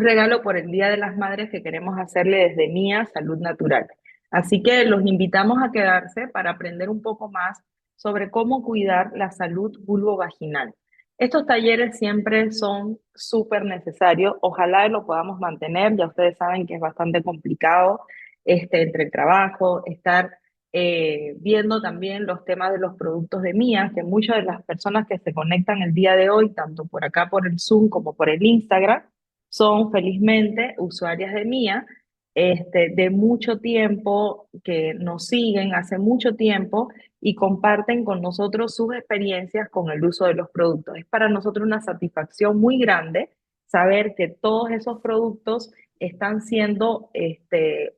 regalo por el Día de las Madres que queremos hacerle desde Mía Salud Natural. Así que los invitamos a quedarse para aprender un poco más sobre cómo cuidar la salud vulvovaginal. Estos talleres siempre son súper necesarios. Ojalá lo podamos mantener. Ya ustedes saben que es bastante complicado entre el trabajo, estar viendo también los temas de los productos de Mía, que muchas de las personas que se conectan el día de hoy, tanto por acá por el Zoom como por el Instagram, son felizmente usuarias de Mía, de mucho tiempo, que nos siguen hace mucho tiempo y comparten con nosotros sus experiencias con el uso de los productos. Es para nosotros una satisfacción muy grande saber que todos esos productos están siendo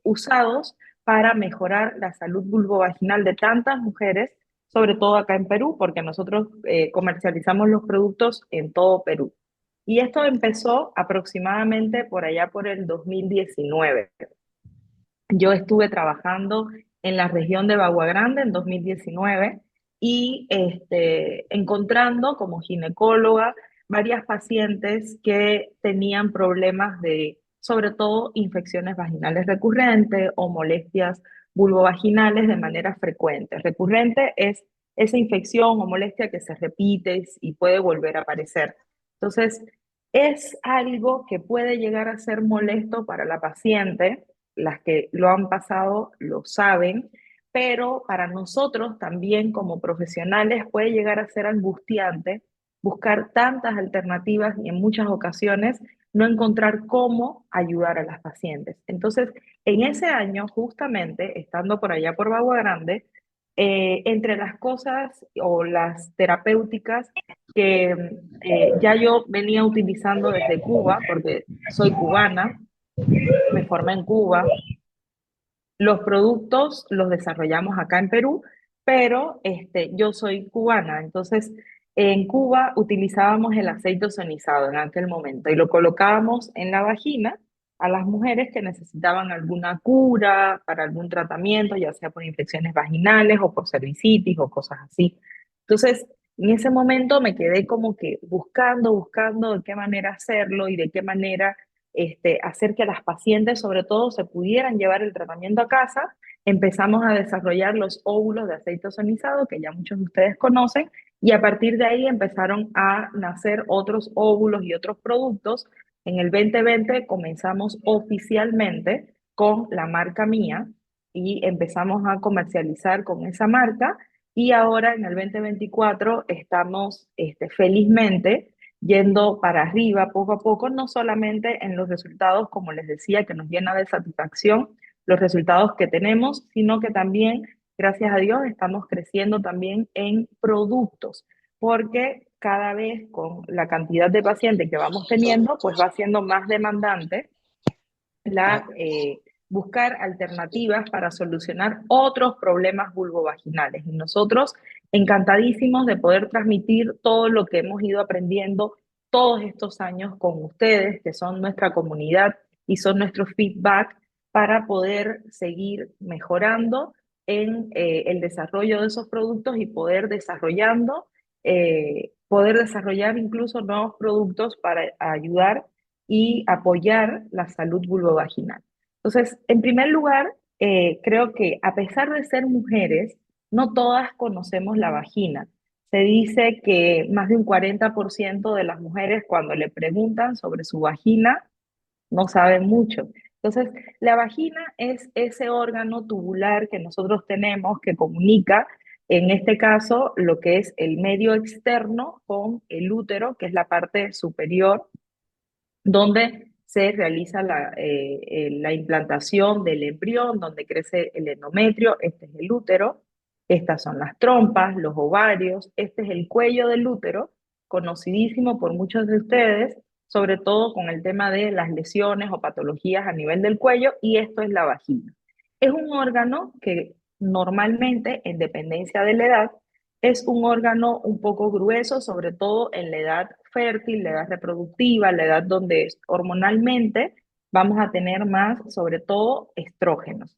usados para mejorar la salud vulvovaginal de tantas mujeres, sobre todo acá en Perú, porque nosotros comercializamos los productos en todo Perú. Y esto empezó aproximadamente por allá por el 2019. Yo estuve trabajando en la región de Bagua Grande en 2019 y encontrando como ginecóloga varias pacientes que tenían problemas de, sobre todo, infecciones vaginales recurrentes o molestias vulvovaginales de manera frecuente. Recurrente es esa infección o molestia que se repite y puede volver a aparecer. Entonces, es algo que puede llegar a ser molesto para la paciente. Las que lo han pasado lo saben, pero para nosotros también como profesionales puede llegar a ser angustiante buscar tantas alternativas y en muchas ocasiones no encontrar cómo ayudar a las pacientes. Entonces, en ese año, justamente, estando por allá por Bagua Grande, entre las cosas o las terapéuticas que ya yo venía utilizando desde Cuba, porque soy cubana, me formé en Cuba, los productos los desarrollamos acá en Perú, pero yo soy cubana, entonces en Cuba utilizábamos el aceite ozonizado en aquel momento y lo colocábamos en la vagina a las mujeres que necesitaban alguna cura para algún tratamiento, ya sea por infecciones vaginales o por cervicitis o cosas así. Entonces, en ese momento me quedé como que buscando de qué manera hacerlo y de qué manera hacer que las pacientes, sobre todo, se pudieran llevar el tratamiento a casa. Empezamos a desarrollar los óvulos de aceite ozonizado, que ya muchos de ustedes conocen, y a partir de ahí empezaron a nacer otros óvulos y otros productos. En el 2020 comenzamos oficialmente con la marca Mía y empezamos a comercializar con esa marca. Y ahora en el 2024 estamos felizmente yendo para arriba poco a poco, no solamente en los resultados, como les decía, que nos llena de satisfacción los resultados que tenemos, sino que también, gracias a Dios, estamos creciendo también en productos, porque cada vez con la cantidad de pacientes que vamos teniendo, pues va siendo más demandante buscar alternativas para solucionar otros problemas vulvovaginales. Y nosotros encantadísimos de poder transmitir todo lo que hemos ido aprendiendo todos estos años con ustedes, que son nuestra comunidad y son nuestro feedback para poder seguir mejorando en el desarrollo de esos productos y poder desarrollar incluso nuevos productos para ayudar y apoyar la salud vulvovaginal. Entonces, en primer lugar, creo que a pesar de ser mujeres, no todas conocemos la vagina. Se dice que más de un 40% de las mujeres cuando le preguntan sobre su vagina no saben mucho. Entonces, la vagina es ese órgano tubular que nosotros tenemos que comunica, en este caso, lo que es el medio externo con el útero, que es la parte superior donde se realiza la implantación del embrión, donde crece el endometrio, este es el útero, estas son las trompas, los ovarios, este es el cuello del útero, conocidísimo por muchos de ustedes, sobre todo con el tema de las lesiones o patologías a nivel del cuello, y esto es la vagina. Es un órgano que normalmente, en dependencia de la edad, es un órgano un poco grueso, sobre todo en la edad fértil, la edad reproductiva, la edad donde hormonalmente vamos a tener más, sobre todo, estrógenos.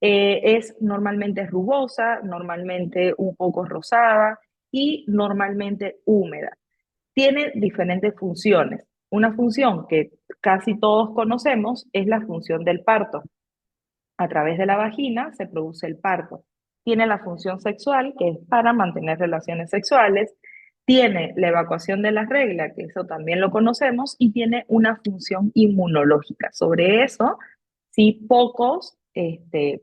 Es normalmente rugosa, normalmente un poco rosada y normalmente húmeda. Tiene diferentes funciones. Una función que casi todos conocemos es la función del parto. A través de la vagina se produce el parto. Tiene la función sexual, que es para mantener relaciones sexuales. Tiene la evacuación de la regla, que eso también lo conocemos, y tiene una función inmunológica. Sobre eso, sí, pocos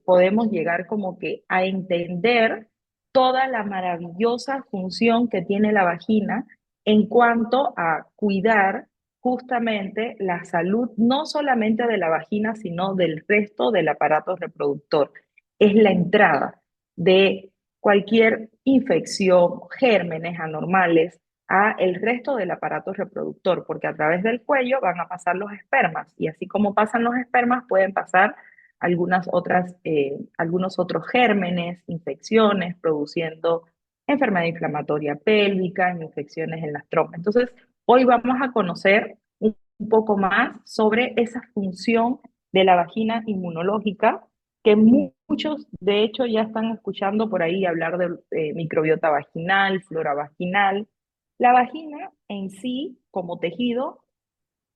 podemos llegar como que a entender toda la maravillosa función que tiene la vagina en cuanto a cuidar justamente la salud, no solamente de la vagina, sino del resto del aparato reproductor. Es la entrada de cualquier infección, gérmenes anormales a el resto del aparato reproductor, porque a través del cuello van a pasar los espermas y así como pasan los espermas pueden pasar algunos otros gérmenes, infecciones, produciendo enfermedad inflamatoria pélvica, infecciones en las trompas. Entonces, hoy vamos a conocer un poco más sobre esa función de la vagina inmunológica que muchos, de hecho, ya están escuchando por ahí hablar de microbiota vaginal, flora vaginal. La vagina en sí, como tejido,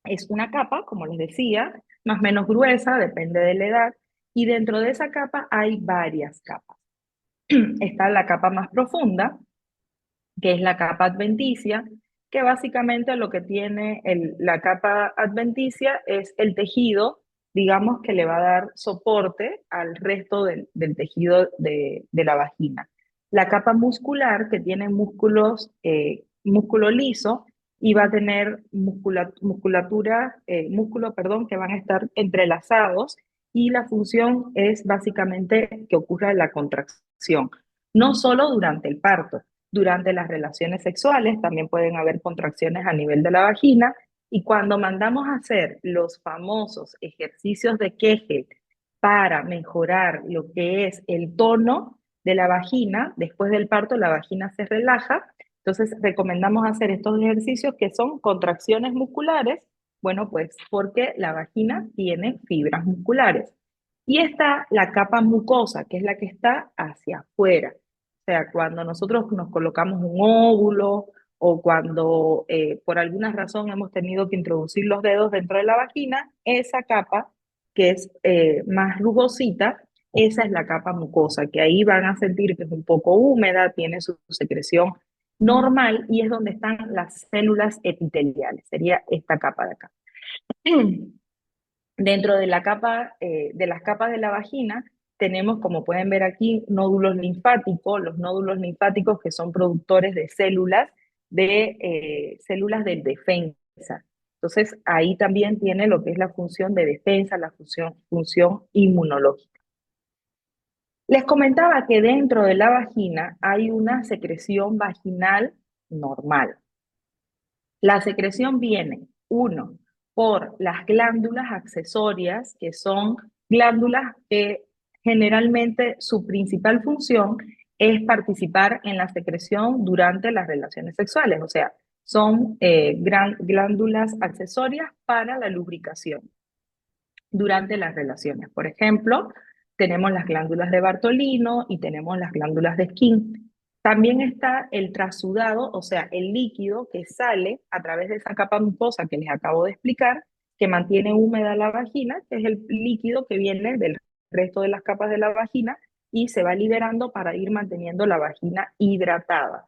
es una capa, como les decía, más o menos gruesa, depende de la edad, y dentro de esa capa hay varias capas. Está la capa más profunda, que es la capa adventicia, que básicamente lo que tiene la capa adventicia es el tejido, digamos, que le va a dar soporte al resto del tejido de la vagina. La capa muscular, que tiene músculo liso, y va a tener músculo, perdón, que van a estar entrelazados, y la función es básicamente que ocurra la contracción, no solo durante el parto, durante las relaciones sexuales, también pueden haber contracciones a nivel de la vagina, y cuando mandamos a hacer los famosos ejercicios de Kegel para mejorar lo que es el tono de la vagina, después del parto la vagina se relaja, entonces recomendamos hacer estos ejercicios que son contracciones musculares, bueno, pues porque la vagina tiene fibras musculares. Y está la capa mucosa, que es la que está hacia afuera. O sea, cuando nosotros nos colocamos un óvulo o cuando por alguna razón hemos tenido que introducir los dedos dentro de la vagina, esa capa que es más rugosita, esa es la capa mucosa, que ahí van a sentir que es un poco húmeda, tiene su secreción normal y es donde están las células epiteliales, sería esta capa de acá. Dentro de la capa, de las capas de la vagina, tenemos, como pueden ver aquí, nódulos linfáticos, los nódulos linfáticos que son productores de células de defensa. Entonces, ahí también tiene lo que es la función de defensa, la función inmunológica. Les comentaba que dentro de la vagina hay una secreción vaginal normal. La secreción viene, uno, por las glándulas accesorias, que son glándulas que generalmente su principal función es participar en la secreción durante las relaciones sexuales, o sea, son glándulas accesorias para la lubricación durante las relaciones. Por ejemplo, tenemos las glándulas de Bartolino y tenemos las glándulas de Skin. También está el trasudado, o sea, el líquido que sale a través de esa capa mucosa que les acabo de explicar, que mantiene húmeda la vagina, que es el líquido que viene del resto de las capas de la vagina y se va liberando para ir manteniendo la vagina hidratada.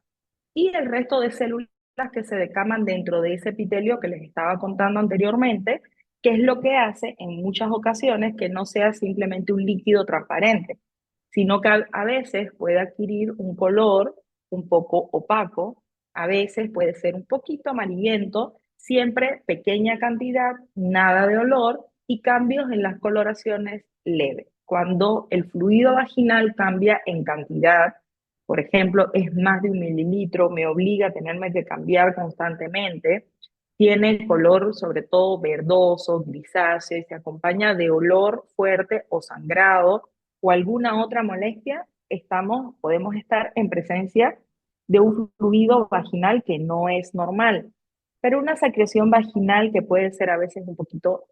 Y el resto de células que se decaman dentro de ese epitelio que les estaba contando anteriormente, que es lo que hace en muchas ocasiones que no sea simplemente un líquido transparente, sino que a veces puede adquirir un color un poco opaco, a veces puede ser un poquito amarillento, siempre pequeña cantidad, nada de olor y cambios en las coloraciones leves. Cuando el fluido vaginal cambia en cantidad, por ejemplo, es más de 1 mililitro, me obliga a tenerme que cambiar constantemente, tiene color sobre todo verdoso, grisáceo y se acompaña de olor fuerte o sangrado o alguna otra molestia, podemos estar en presencia de un fluido vaginal que no es normal. Pero una secreción vaginal que puede ser a veces un poquito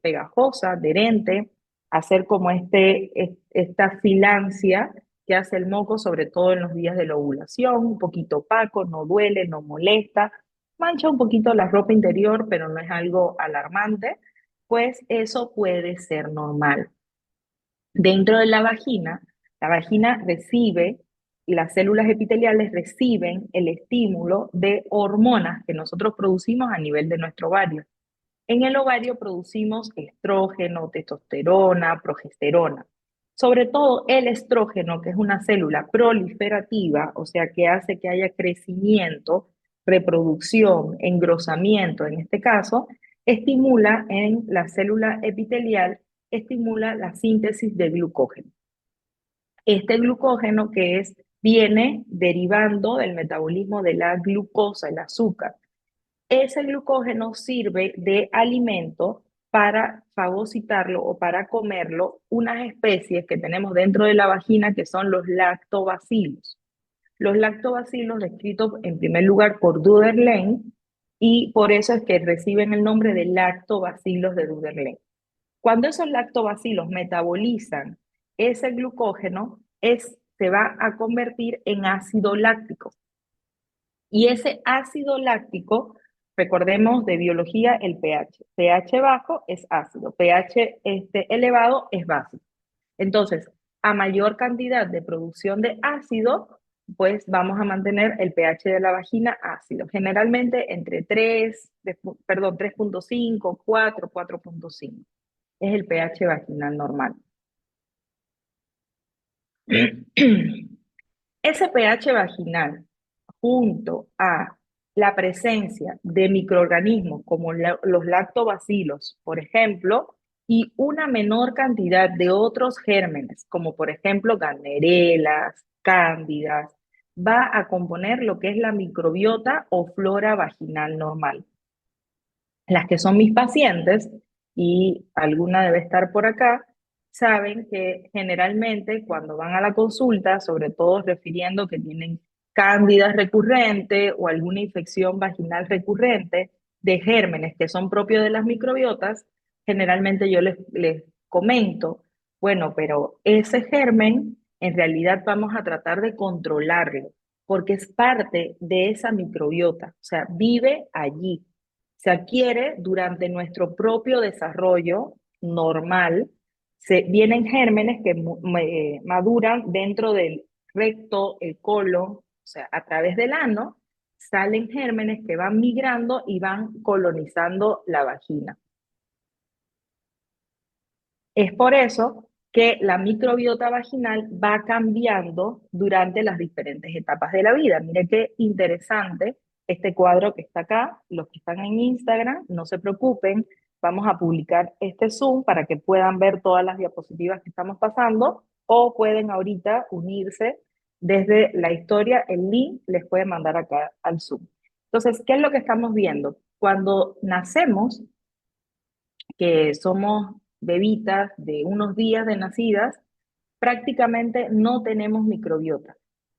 pegajosa, adherente, hacer como esta filancia que hace el moco, sobre todo en los días de la ovulación, un poquito opaco, no duele, no molesta, mancha un poquito la ropa interior, pero no es algo alarmante, pues eso puede ser normal. Dentro de la vagina recibe, las células epiteliales reciben el estímulo de hormonas que nosotros producimos a nivel de nuestro ovario. En el ovario producimos estrógeno, testosterona, progesterona. Sobre todo el estrógeno, que es una célula proliferativa, o sea, que hace que haya crecimiento, reproducción, engrosamiento, en este caso, estimula en la célula epitelial, estimula la síntesis de glucógeno. Este glucógeno viene derivando del metabolismo de la glucosa, el azúcar. Ese glucógeno sirve de alimento para fagocitarlo o para comerlo unas especies que tenemos dentro de la vagina que son los lactobacilos. Los lactobacilos, descritos en primer lugar por Duderlein, y por eso es que reciben el nombre de lactobacilos de Duderlein. Cuando esos lactobacilos metabolizan ese glucógeno, se va a convertir en ácido láctico. Y ese ácido láctico, recordemos de biología el pH. pH bajo es ácido, pH elevado es básico. Entonces, a mayor cantidad de producción de ácido, pues vamos a mantener el pH de la vagina ácido. Generalmente entre 3.5, 4, 4.5. Es el pH vaginal normal. Ese pH vaginal, junto a la presencia de microorganismos como los lactobacilos, por ejemplo, y una menor cantidad de otros gérmenes, como por ejemplo gandaleras, cándidas, va a componer lo que es la microbiota o flora vaginal normal. Las que son mis pacientes, y alguna debe estar por acá, saben que generalmente cuando van a la consulta, sobre todo refiriendo que tienen cándida recurrente o alguna infección vaginal recurrente de gérmenes que son propios de las microbiotas, generalmente yo les comento, bueno, pero ese germen en realidad vamos a tratar de controlarlo porque es parte de esa microbiota, o sea, vive allí, se adquiere durante nuestro propio desarrollo normal. Vienen gérmenes que maduran dentro del recto, el colon, o sea, a través del ano, salen gérmenes que van migrando y van colonizando la vagina. Es por eso que la microbiota vaginal va cambiando durante las diferentes etapas de la vida. Mire qué interesante este cuadro que está acá. Los que están en Instagram, no se preocupen, vamos a publicar este Zoom para que puedan ver todas las diapositivas que estamos pasando o pueden ahorita unirse desde la historia, el link les puede mandar acá al Zoom. Entonces, ¿qué es lo que estamos viendo? Cuando nacemos, que somos bebitas de unos días de nacidas, prácticamente no tenemos microbiota.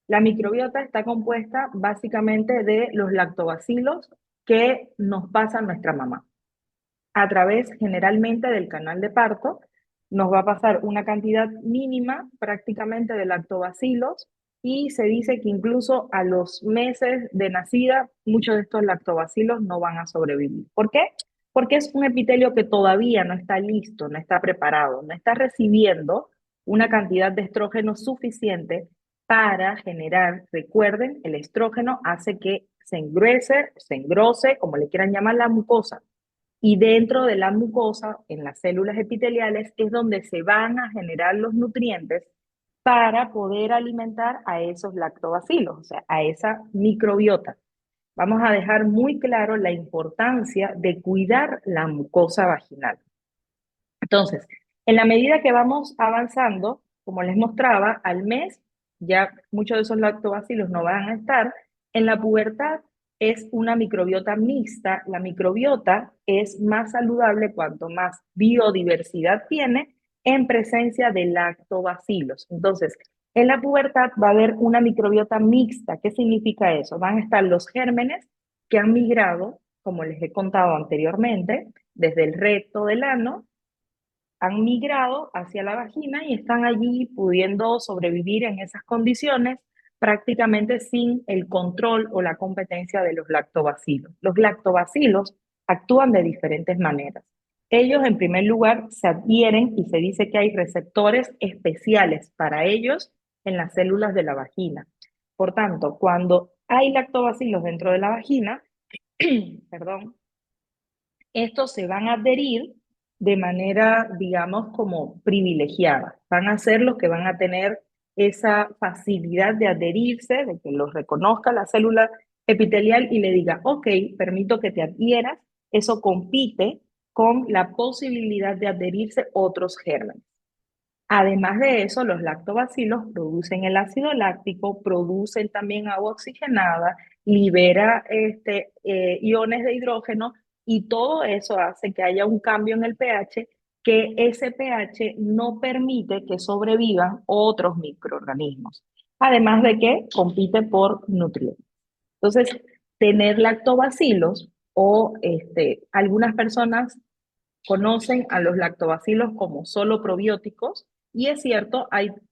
La microbiota está compuesta básicamente de los lactobacilos que nos pasa nuestra mamá. A través generalmente del canal de parto, nos va a pasar una cantidad mínima prácticamente de lactobacilos y se dice que incluso a los meses de nacida, muchos de estos lactobacilos no van a sobrevivir. ¿Por qué? Porque es un epitelio que todavía no está listo, no está preparado, no está recibiendo una cantidad de estrógeno suficiente para generar, recuerden, el estrógeno hace que se engruese, se engrose, como le quieran llamar, la mucosa. Y dentro de la mucosa, en las células epiteliales, es donde se van a generar los nutrientes para poder alimentar a esos lactobacilos, o sea, a esa microbiota. Vamos a dejar muy claro la importancia de cuidar la mucosa vaginal. Entonces, en la medida que vamos avanzando, como les mostraba, al mes ya muchos de esos lactobacilos no van a estar. En la pubertad es una microbiota mixta. La microbiota es más saludable cuanto más biodiversidad tiene en presencia de lactobacilos. Entonces, en la pubertad va a haber una microbiota mixta. ¿Qué significa eso? Van a estar los gérmenes que han migrado, como les he contado anteriormente, desde el recto del ano, han migrado hacia la vagina y están allí pudiendo sobrevivir en esas condiciones prácticamente sin el control o la competencia de los lactobacilos. Los lactobacilos actúan de diferentes maneras. Ellos, en primer lugar, se adhieren y se dice que hay receptores especiales para ellos en las células de la vagina. Por tanto, cuando hay lactobacilos dentro de la vagina, perdón, estos se van a adherir de manera, digamos, como privilegiada. Van a ser los que van a tener esa facilidad de adherirse, de que los reconozca la célula epitelial y le diga, ok, permito que te adhieras. Eso compite con la posibilidad de adherirse otros gérmenes. Además de eso, los lactobacilos producen el ácido láctico, producen también agua oxigenada, libera iones de hidrógeno y todo eso hace que haya un cambio en el pH, que ese pH no permite que sobrevivan otros microorganismos. Además de que compite por nutrientes. Entonces, tener lactobacilos o algunas personas conocen a los lactobacilos como solo probióticos, y es cierto,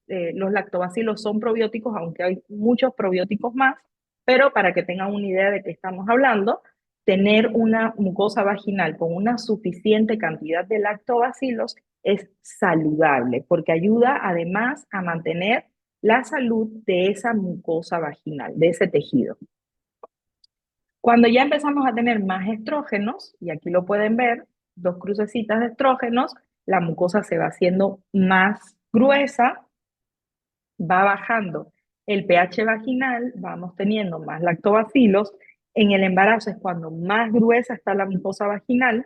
los lactobacilos son probióticos, aunque hay muchos probióticos más, pero para que tengan una idea de qué estamos hablando, tener una mucosa vaginal con una suficiente cantidad de lactobacilos es saludable, porque ayuda además a mantener la salud de esa mucosa vaginal, de ese tejido. Cuando ya empezamos a tener más estrógenos, y aquí lo pueden ver, dos crucecitas de estrógenos, la mucosa se va haciendo más gruesa, va bajando el pH vaginal, vamos teniendo más lactobacilos. En el embarazo es cuando más gruesa está la mucosa vaginal,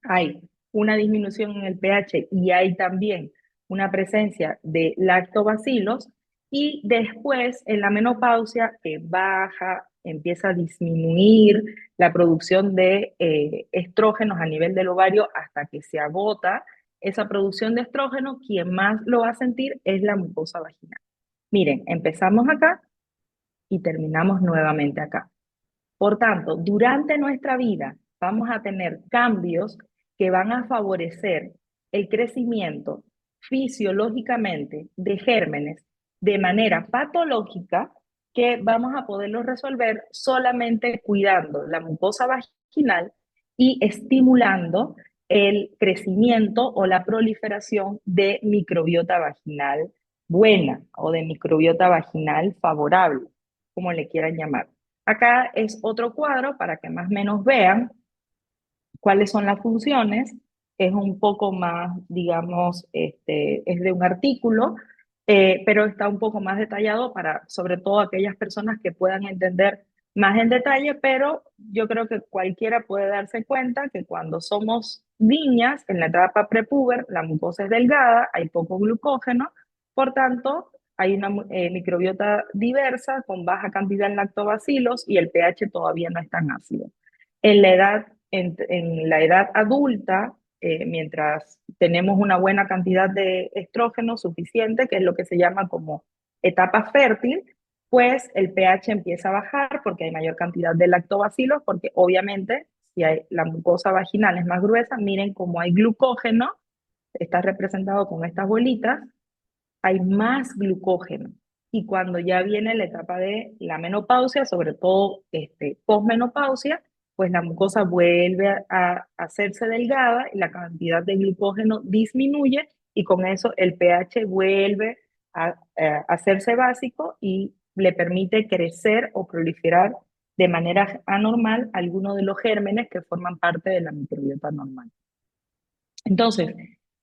hay una disminución en el pH y hay también una presencia de lactobacilos, y después en la menopausia baja, empieza a disminuir la producción de estrógenos a nivel del ovario hasta que se agota esa producción de estrógeno. Quien más lo va a sentir es la mucosa vaginal. Miren, empezamos acá y terminamos nuevamente acá. Por tanto, durante nuestra vida vamos a tener cambios que van a favorecer el crecimiento fisiológicamente de gérmenes de manera patológica, que vamos a poderlo resolver solamente cuidando la mucosa vaginal y estimulando el crecimiento o la proliferación de microbiota vaginal buena o de microbiota vaginal favorable, como le quieran llamar. Acá es otro cuadro para que más o menos vean cuáles son las funciones. Es un poco más, digamos, es de un artículo, pero está un poco más detallado para, sobre todo, aquellas personas que puedan entender más en detalle, pero yo creo que cualquiera puede darse cuenta que cuando somos niñas, en la etapa prepuber, la mucosa es delgada, hay poco glucógeno, por tanto, hay una microbiota diversa con baja cantidad de lactobacilos y el pH todavía no es tan ácido. En la edad adulta, mientras tenemos una buena cantidad de estrógeno suficiente, que es lo que se llama como etapa fértil, pues el pH empieza a bajar porque hay mayor cantidad de lactobacilos, porque obviamente si la mucosa vaginal es más gruesa, miren cómo hay glucógeno, está representado con estas bolitas, hay más glucógeno. Y cuando ya viene la etapa de la menopausia, sobre todo posmenopausia, pues la mucosa vuelve a hacerse delgada y la cantidad de glucógeno disminuye, y con eso el pH vuelve a hacerse básico y le permite crecer o proliferar de manera anormal algunos de los gérmenes que forman parte de la microbiota normal. Entonces,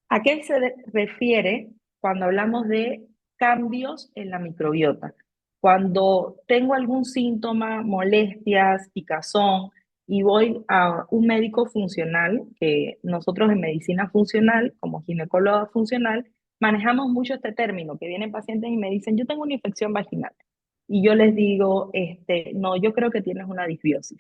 ¿a qué se refiere cuando hablamos de cambios en la microbiota? Cuando tengo algún síntoma, molestias, picazón, y voy a un médico funcional, que nosotros en medicina funcional, como ginecóloga funcional, manejamos mucho este término, que vienen pacientes y me dicen, yo tengo una infección vaginal. Y yo les digo, no, yo creo que tienes una disbiosis.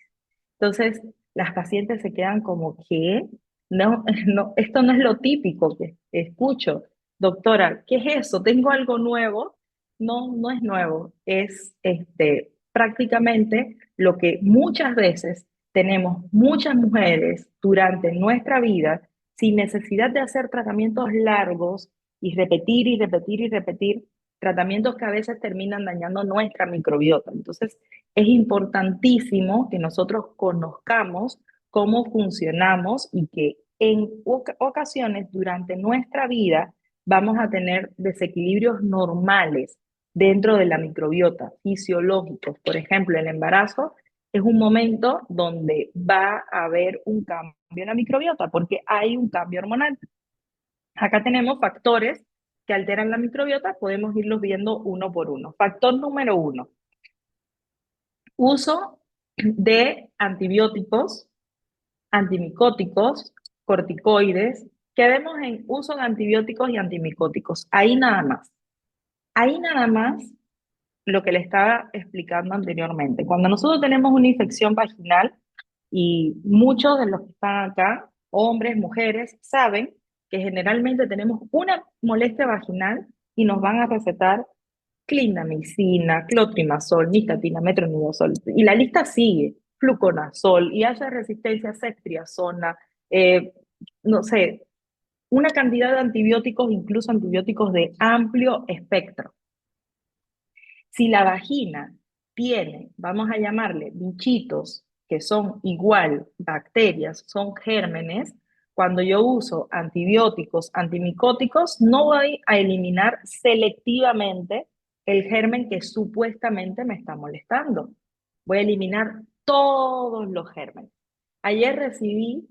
Entonces, las pacientes se quedan como, ¿qué? No, no, esto no es lo típico que escucho. Doctora, ¿qué es eso? ¿Tengo algo nuevo? No, no es nuevo. Es prácticamente lo que muchas veces tenemos muchas mujeres durante nuestra vida sin necesidad de hacer tratamientos largos y repetir y repetir y repetir. tratamientos que a veces terminan dañando nuestra microbiota. Entonces, es importantísimo que nosotros conozcamos cómo funcionamos y que en ocasiones durante nuestra vida vamos a tener desequilibrios normales dentro de la microbiota, fisiológicos. Por ejemplo, el embarazo es un momento donde va a haber un cambio en la microbiota porque hay un cambio hormonal. Acá tenemos factores que alteran la microbiota, podemos irlos viendo uno por uno. Factor número uno, uso de antibióticos, antimicóticos, corticoides. Quedemos en uso de antibióticos y antimicóticos. Ahí nada más. Ahí nada más lo que le estaba explicando anteriormente. Cuando nosotros tenemos una infección vaginal, y muchos de los que están acá, hombres, mujeres, saben que generalmente tenemos una molestia vaginal y nos van a recetar clindamicina, clotrimazol, nistatina, metronidazol, y la lista sigue, fluconazol, y hace resistencia a ceftriaxona, eh, no sé, una cantidad de antibióticos, incluso antibióticos de amplio espectro. Si la vagina tiene, vamos a llamarle, bichitos que son igual bacterias, son gérmenes, cuando yo uso antibióticos, antimicóticos, no voy a eliminar selectivamente el germen que supuestamente me está molestando. Voy a eliminar todos los gérmenes. Ayer recibí,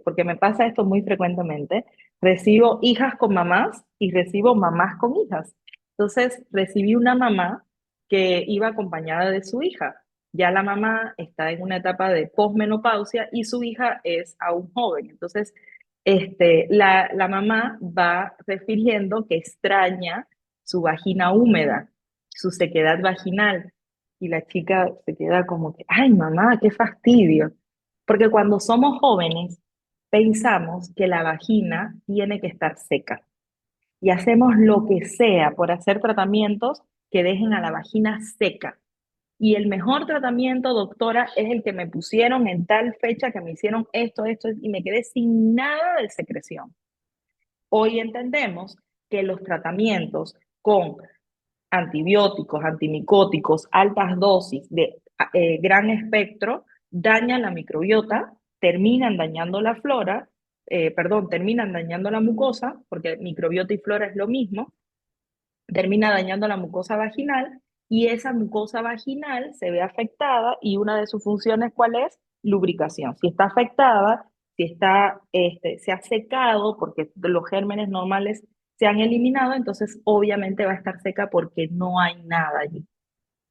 porque me pasa esto muy frecuentemente, recibo hijas con mamás y recibo mamás con hijas. Entonces recibí una mamá que iba acompañada de su hija. Ya la mamá está en una etapa de posmenopausia y su hija es aún joven. Entonces, la mamá va refiriendo que extraña su vagina húmeda, su sequedad vaginal. Y la chica se queda como que, ay mamá, qué fastidio. Porque cuando somos jóvenes, pensamos que la vagina tiene que estar seca y hacemos lo que sea por hacer tratamientos que dejen a la vagina seca. Y el mejor tratamiento, doctora, es el que me pusieron en tal fecha que me hicieron esto, y me quedé sin nada de secreción. Hoy entendemos que los tratamientos con antibióticos, antimicóticos, altas dosis de gran espectro, dañan la microbiota, terminan dañando la flora, terminan dañando la mucosa, porque microbiota y flora es lo mismo, termina dañando la mucosa vaginal y esa mucosa vaginal se ve afectada y una de sus funciones, ¿cuál es? Lubricación. Si está afectada, si está, se ha secado porque los gérmenes normales se han eliminado, entonces obviamente va a estar seca porque no hay nada allí.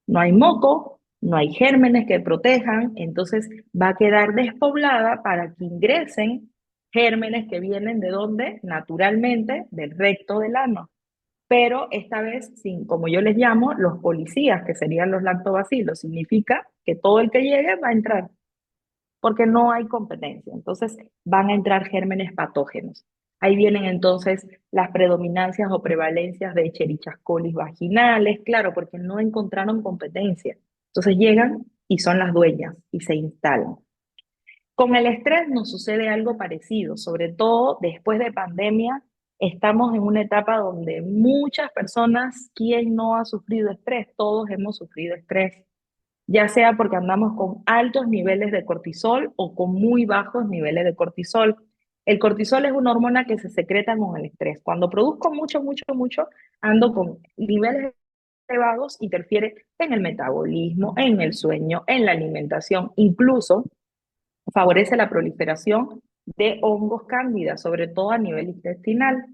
No hay moco, no hay gérmenes que protejan, entonces va a quedar despoblada para que ingresen gérmenes que vienen de dónde? Naturalmente, del recto del ano, pero esta vez sin, como yo les llamo, los policías, que serían los lactobacilos. Significa que todo el que llegue va a entrar, porque no hay competencia. Entonces van a entrar gérmenes patógenos. Ahí vienen entonces las predominancias o prevalencias de Escherichia coli vaginales, claro, porque no encontraron competencia. Entonces llegan y son las dueñas y se instalan. Con el estrés nos sucede algo parecido, sobre todo después de pandemia, estamos en una etapa donde muchas personas, ¿quién no ha sufrido estrés? Todos hemos sufrido estrés, ya sea porque andamos con altos niveles de cortisol o con muy bajos niveles de cortisol. El cortisol es una hormona que se secreta con el estrés. Cuando produzco mucho, ando con niveles elevados, interfiere en el metabolismo, en el sueño, en la alimentación, incluso favorece la proliferación de hongos cándidas, sobre todo a nivel intestinal,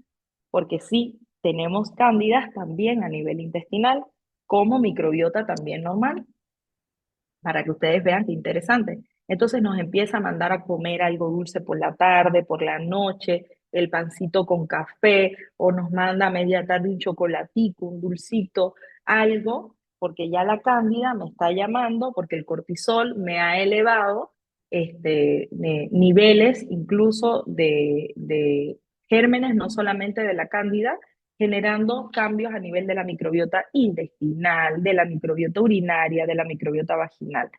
porque sí, tenemos cándidas también a nivel intestinal, como microbiota también normal, para que ustedes vean qué interesante. Entonces nos empieza a mandar a comer algo dulce por la tarde, por la noche, el pancito con café, o nos manda a media tarde un chocolatico, un dulcito, algo, porque ya la cándida me está llamando, porque el cortisol me ha elevado niveles incluso de gérmenes, no solamente de la cándida, generando cambios a nivel de la microbiota intestinal, de la microbiota urinaria, de la microbiota vaginal.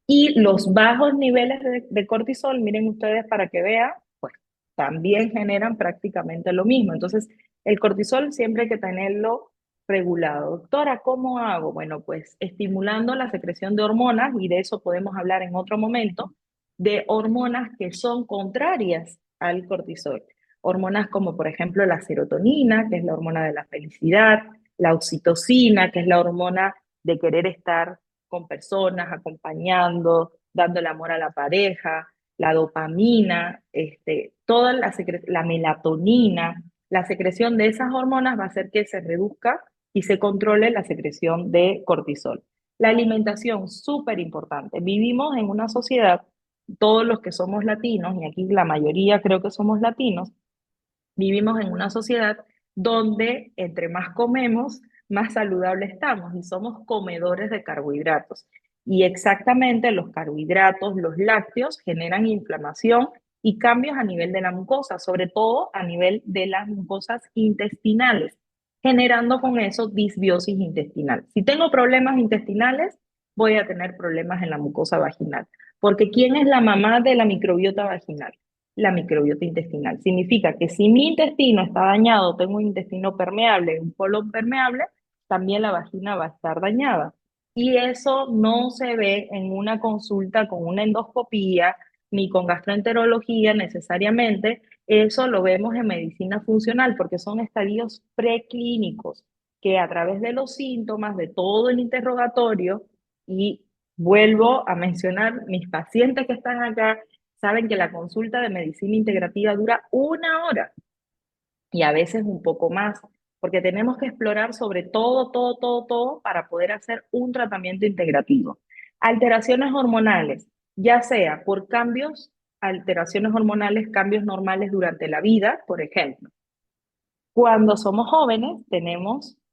Y los bajos niveles de cortisol, miren ustedes para que vean, pues también generan prácticamente lo mismo. Entonces, el cortisol siempre hay que tenerlo regulado. Doctora, ¿cómo hago? Bueno, pues estimulando la secreción de hormonas, y de eso podemos hablar en otro momento, de hormonas que son contrarias al cortisol. Hormonas como por ejemplo la serotonina, que es la hormona de la felicidad, la oxitocina, que es la hormona de querer estar con personas, acompañando, dando el amor a la pareja, la dopamina, toda la melatonina, la secreción de esas hormonas va a hacer que se reduzca y se controle la secreción de cortisol. La alimentación, súper importante. Vivimos en una sociedad, todos los que somos latinos, y aquí la mayoría creo que somos latinos, vivimos en una sociedad donde entre más comemos, más saludable estamos y somos comedores de carbohidratos. Y exactamente los carbohidratos, los lácteos, generan inflamación y cambios a nivel de la mucosa, sobre todo a nivel de las mucosas intestinales, generando con eso disbiosis intestinal. Si tengo problemas intestinales, voy a tener problemas en la mucosa vaginal, porque ¿quién es la mamá de la microbiota vaginal? La microbiota intestinal. Significa que si mi intestino está dañado, tengo un intestino permeable, un colon permeable, también la vagina va a estar dañada. Y eso no se ve en una consulta con una endoscopía ni con gastroenterología necesariamente. Eso lo vemos en medicina funcional porque son estadios preclínicos que a través de los síntomas, de todo el interrogatorio, y vuelvo a mencionar mis pacientes que están acá, saben que la consulta de medicina integrativa dura 1 hora y a veces un poco más, porque tenemos que explorar sobre todo para poder hacer un tratamiento integrativo. Alteraciones hormonales, ya sea por cambios, alteraciones hormonales, cambios normales durante la vida, por ejemplo. Cuando somos jóvenes,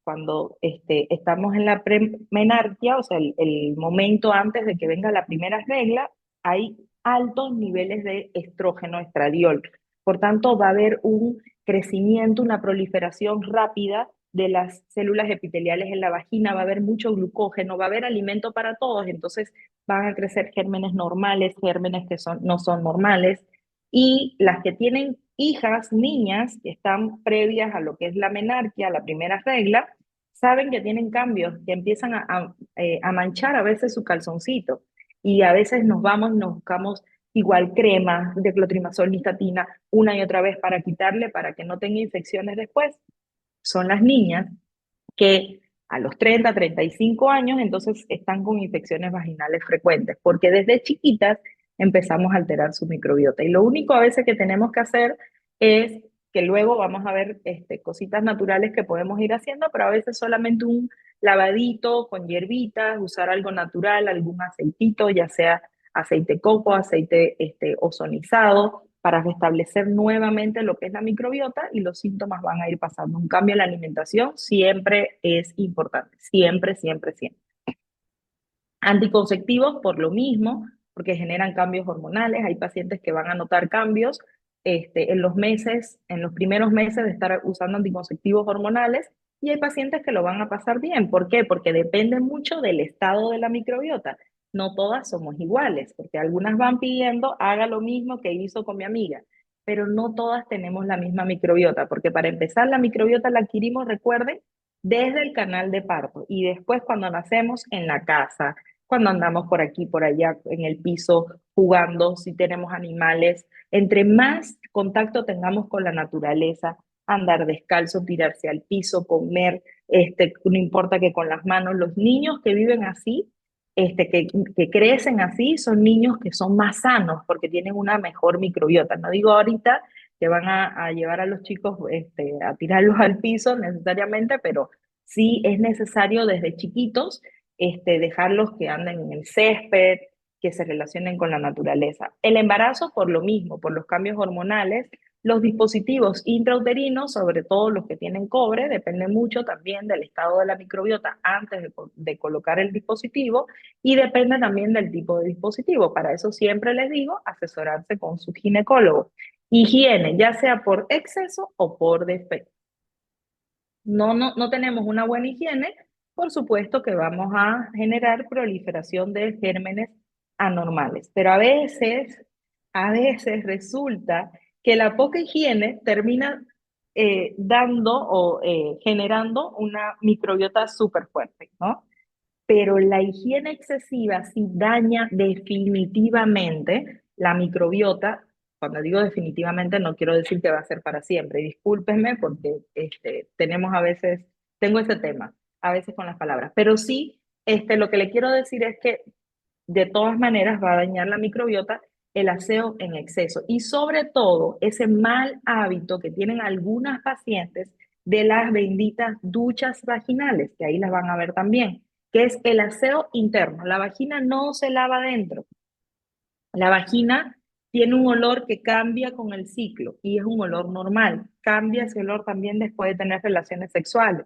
cuando estamos en la premenarquia, o sea, el momento antes de que venga la primera regla, hay altos niveles de estrógeno, estradiol. Por tanto, va a haber un crecimiento, una proliferación rápida de las células epiteliales en la vagina, va a haber mucho glucógeno, va a haber alimento para todos, entonces van a crecer gérmenes normales, gérmenes que no son normales, y las que tienen hijas, niñas, que están previas a lo que es la menarquia, la primera regla, saben que tienen cambios, que empiezan a manchar a veces su calzoncito. Y a veces nos vamos y nos buscamos igual crema de clotrimazol, nistatina, una y otra vez para quitarle, para que no tenga infecciones después. Son las niñas que a los 30, 35 años entonces están con infecciones vaginales frecuentes, porque desde chiquitas empezamos a alterar su microbiota. Y lo único a veces que tenemos que hacer es que luego vamos a ver cositas naturales que podemos ir haciendo, pero a veces solamente un lavadito con hierbitas, usar algo natural, algún aceitito, ya sea aceite coco, aceite ozonizado, para restablecer nuevamente lo que es la microbiota y los síntomas van a ir pasando. Un cambio en la alimentación siempre es importante, siempre, siempre, siempre. Anticonceptivos por lo mismo, porque generan cambios hormonales. Hay pacientes que van a notar cambios en los meses, en los primeros meses de estar usando anticonceptivos hormonales, y hay pacientes que lo van a pasar bien. ¿Por qué? Porque depende mucho del estado de la microbiota. No todas somos iguales, porque algunas van pidiendo, haga lo mismo que hizo con mi amiga, pero no todas tenemos la misma microbiota, porque para empezar la microbiota la adquirimos, recuerden, desde el canal de parto y después cuando nacemos en la casa, cuando andamos por aquí, por allá, en el piso, jugando, si tenemos animales. Entre más contacto tengamos con la naturaleza, andar descalzo, tirarse al piso, comer, no importa que con las manos, los niños que viven así, que crecen así, son niños que son más sanos porque tienen una mejor microbiota. No digo ahorita que van a llevar a los chicos a tirarlos al piso necesariamente, pero sí es necesario desde chiquitos dejarlos que anden en el césped, que se relacionen con la naturaleza. El embarazo por lo mismo, por los cambios hormonales, los dispositivos intrauterinos, sobre todo los que tienen cobre, depende mucho también del estado de la microbiota antes de colocar el dispositivo, y depende también del tipo de dispositivo. Para eso siempre les digo asesorarse con su ginecólogo. Higiene, ya sea por exceso o por defecto. No tenemos una buena higiene, por supuesto que vamos a generar proliferación de gérmenes anormales. Pero a veces resulta que la poca higiene termina dando o generando una microbiota súper fuerte, ¿no? Pero la higiene excesiva sí daña definitivamente la microbiota. Cuando digo definitivamente no quiero decir que va a ser para siempre. Discúlpenme porque tenemos a veces, tengo ese tema, a veces con las palabras, pero sí, lo que le quiero decir es que de todas maneras va a dañar la microbiota el aseo en exceso y sobre todo ese mal hábito que tienen algunas pacientes de las benditas duchas vaginales, que ahí las van a ver también, que es el aseo interno. La vagina no se lava adentro. La vagina tiene un olor que cambia con el ciclo y es un olor normal. Cambia ese olor también después de tener relaciones sexuales.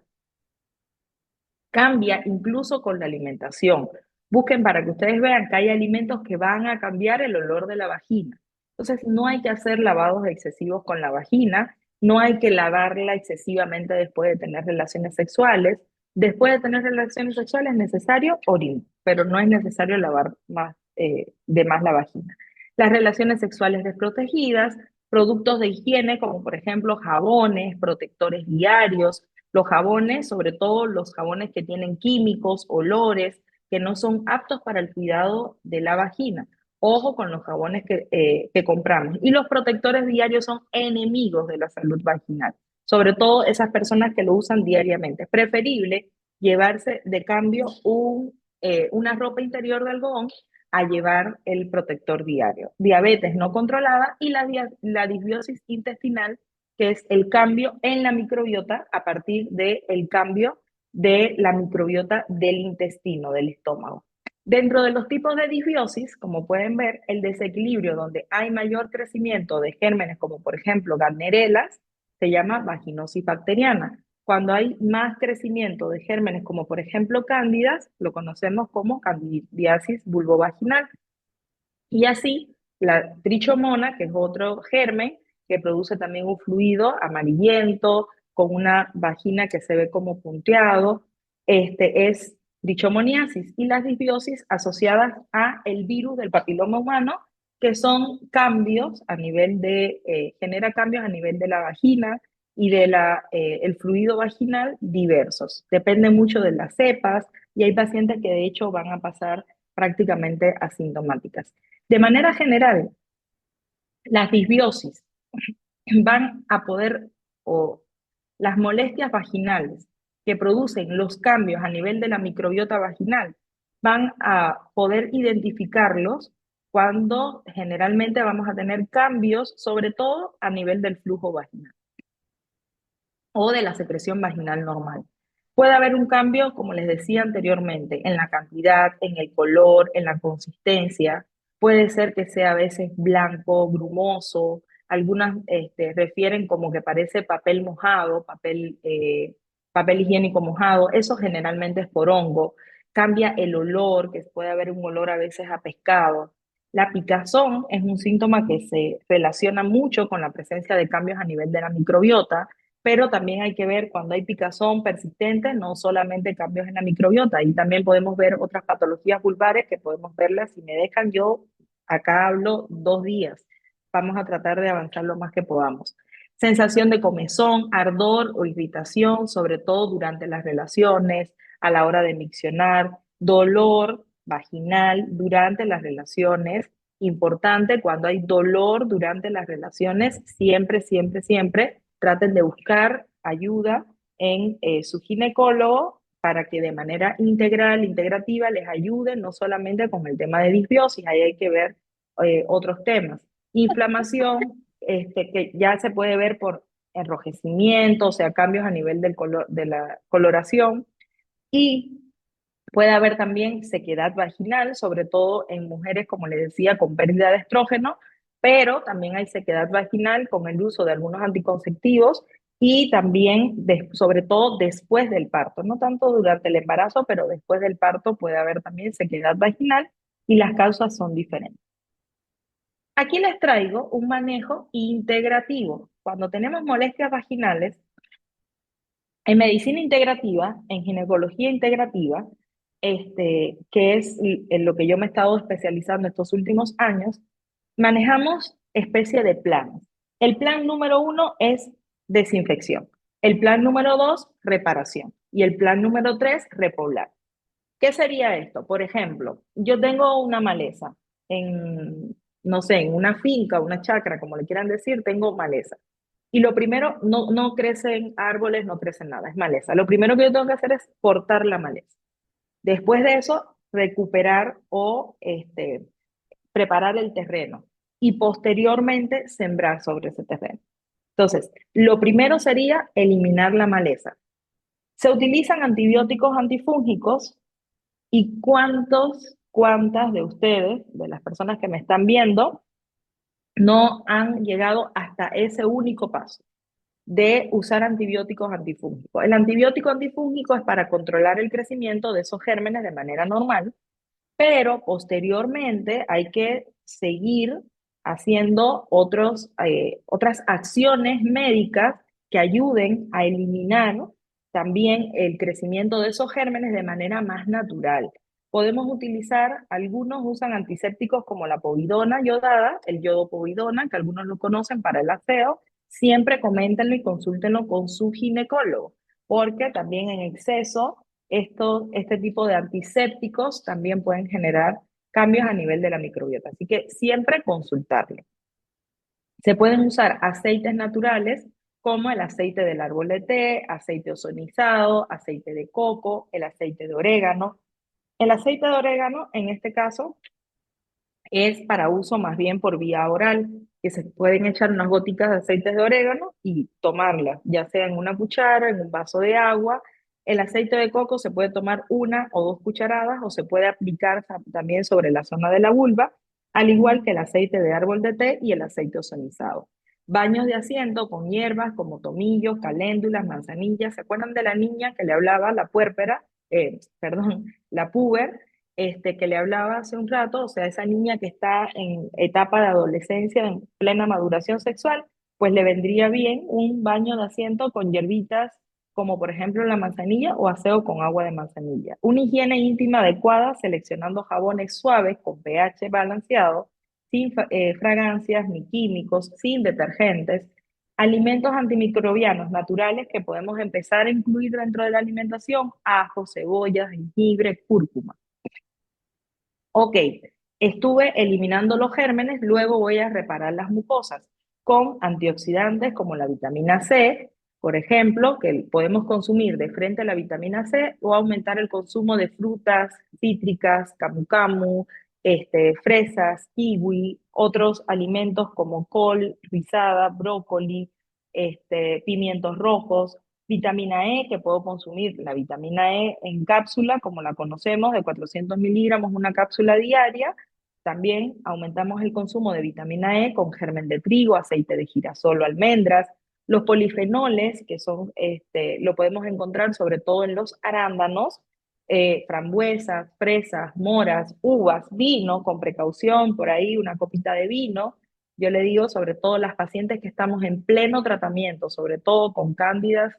Cambia incluso con la alimentación. Busquen para que ustedes vean que hay alimentos que van a cambiar el olor de la vagina. Entonces, no hay que hacer lavados excesivos con la vagina, no hay que lavarla excesivamente después de tener relaciones sexuales. Después de tener relaciones sexuales es necesario orinar, pero no es necesario lavar más, de más la vagina. Las relaciones sexuales desprotegidas, productos de higiene como por ejemplo jabones, protectores diarios, los jabones, sobre todo los jabones que tienen químicos, olores, que no son aptos para el cuidado de la vagina. Ojo con los jabones que compramos. Y los protectores diarios son enemigos de la salud vaginal, sobre todo esas personas que lo usan diariamente. Es preferible llevarse de cambio una ropa interior de algodón a llevar el protector diario. Diabetes no controlada y la disbiosis intestinal, que es el cambio en la microbiota a partir del cambio de la microbiota del intestino, del estómago. Dentro de los tipos de disbiosis, como pueden ver, el desequilibrio donde hay mayor crecimiento de gérmenes, como por ejemplo Gardnerelas, se llama vaginosis bacteriana. Cuando hay más crecimiento de gérmenes, como por ejemplo cándidas, lo conocemos como candidiasis vulvovaginal. Y así, la trichomona, que es otro germen, que produce también un fluido amarillento, con una vagina que se ve como punteado, es trichomoniasis. Y las disbiosis asociadas a el virus del papiloma humano, que son cambios a nivel genera cambios a nivel de la vagina y de el fluido vaginal diversos. Depende mucho de las cepas y hay pacientes que de hecho van a pasar prácticamente asintomáticas. De manera general, las disbiosis van a poder, o las molestias vaginales que producen los cambios a nivel de la microbiota vaginal, van a poder identificarlos cuando generalmente vamos a tener cambios, sobre todo a nivel del flujo vaginal o de la secreción vaginal normal. Puede haber un cambio, como les decía anteriormente, en la cantidad, en el color, en la consistencia. Puede ser que sea a veces blanco, grumoso. Algunas refieren como que parece papel mojado, papel higiénico mojado. Eso generalmente es por hongo. Cambia el olor, que puede haber un olor a veces a pescado. La picazón es un síntoma que se relaciona mucho con la presencia de cambios a nivel de la microbiota, pero también hay que ver cuando hay picazón persistente, no solamente cambios en la microbiota, y también podemos ver otras patologías vulvares que podemos verlas. Si me dejan, yo acá hablo 2 días. Vamos a tratar de avanzar lo más que podamos. Sensación de comezón, ardor o irritación, sobre todo durante las relaciones, a la hora de miccionar, dolor vaginal durante las relaciones. Importante, cuando hay dolor durante las relaciones, siempre, siempre, siempre traten de buscar ayuda en su ginecólogo para que de manera integral, integrativa, les ayude no solamente con el tema de disbiosis, ahí hay que ver otros temas. Inflamación, que ya se puede ver por enrojecimiento, o sea, cambios a nivel del color, de la coloración, y puede haber también sequedad vaginal, sobre todo en mujeres, como les decía, con pérdida de estrógeno, pero también hay sequedad vaginal con el uso de algunos anticonceptivos y también, sobre todo después del parto, no tanto durante el embarazo, pero después del parto puede haber también sequedad vaginal y las causas son diferentes. Aquí les traigo un manejo integrativo. Cuando tenemos molestias vaginales, en medicina integrativa, en ginecología integrativa, que es en lo que yo me he estado especializando estos últimos años, manejamos especie de planes. El plan número 1 es desinfección. El plan número 2, reparación. Y el plan número 3, repoblar. ¿Qué sería esto? Por ejemplo, yo tengo una maleza en, no sé, en una finca, una chacra, como le quieran decir, tengo maleza. Y lo primero, no crecen árboles, no crecen nada, es maleza. Lo primero que yo tengo que hacer es cortar la maleza. Después de eso, recuperar o preparar el terreno y posteriormente sembrar sobre ese terreno. Entonces, lo primero sería eliminar la maleza. Se utilizan antibióticos antifúngicos y cuántas de ustedes, de las personas que me están viendo, no han llegado hasta ese único paso de usar antibióticos antifúngicos. El antibiótico antifúngico es para controlar el crecimiento de esos gérmenes de manera normal, pero posteriormente hay que seguir haciendo otras acciones médicas que ayuden a eliminar también el crecimiento de esos gérmenes de manera más natural. Podemos utilizar, algunos usan antisépticos como la povidona yodada, el yodopovidona, que algunos lo conocen para el aseo. Siempre coméntenlo y consúltenlo con su ginecólogo, porque también en exceso este tipo de antisépticos también pueden generar cambios a nivel de la microbiota. Así que siempre consultarlo. Se pueden usar aceites naturales como el aceite del árbol de té, aceite ozonizado, aceite de coco, el aceite de orégano. El aceite de orégano, en este caso, es para uso más bien por vía oral, que se pueden echar unas gotitas de aceites de orégano y tomarlas, ya sea en una cuchara, en un vaso de agua. El aceite de coco se puede tomar una o dos cucharadas o se puede aplicar también sobre la zona de la vulva, al igual que el aceite de árbol de té y el aceite ozonizado. Baños de asiento con hierbas como tomillo, caléndulas, manzanillas. ¿Se acuerdan de la niña que le hablaba, la puérpera? Perdón, la puber, que le hablaba hace un rato, o sea, esa niña que está en etapa de adolescencia, en plena maduración sexual, pues le vendría bien un baño de asiento con hierbitas, como por ejemplo la manzanilla o aseo con agua de manzanilla. Una higiene íntima adecuada, seleccionando jabones suaves con pH balanceado, sin fragancias ni químicos, sin detergentes. Alimentos antimicrobianos naturales que podemos empezar a incluir dentro de la alimentación: ajo, cebolla, jengibre, cúrcuma. Ok, estuve eliminando los gérmenes, luego voy a reparar las mucosas con antioxidantes como la vitamina C, por ejemplo, que podemos consumir de frente a la vitamina C o aumentar el consumo de frutas cítricas, camu camu, fresas, kiwi, otros alimentos como col rizada, brócoli, pimientos rojos. Vitamina E, que puedo consumir la vitamina E en cápsula, como la conocemos, de 400 miligramos, una cápsula diaria. También aumentamos el consumo de vitamina E con germen de trigo, aceite de girasol o almendras. Los polifenoles, que son, lo podemos encontrar sobre todo en los arándanos, frambuesas, fresas, moras, uvas, vino, con precaución, por ahí una copita de vino. Yo le digo, sobre todo las pacientes que estamos en pleno tratamiento, sobre todo con cándidas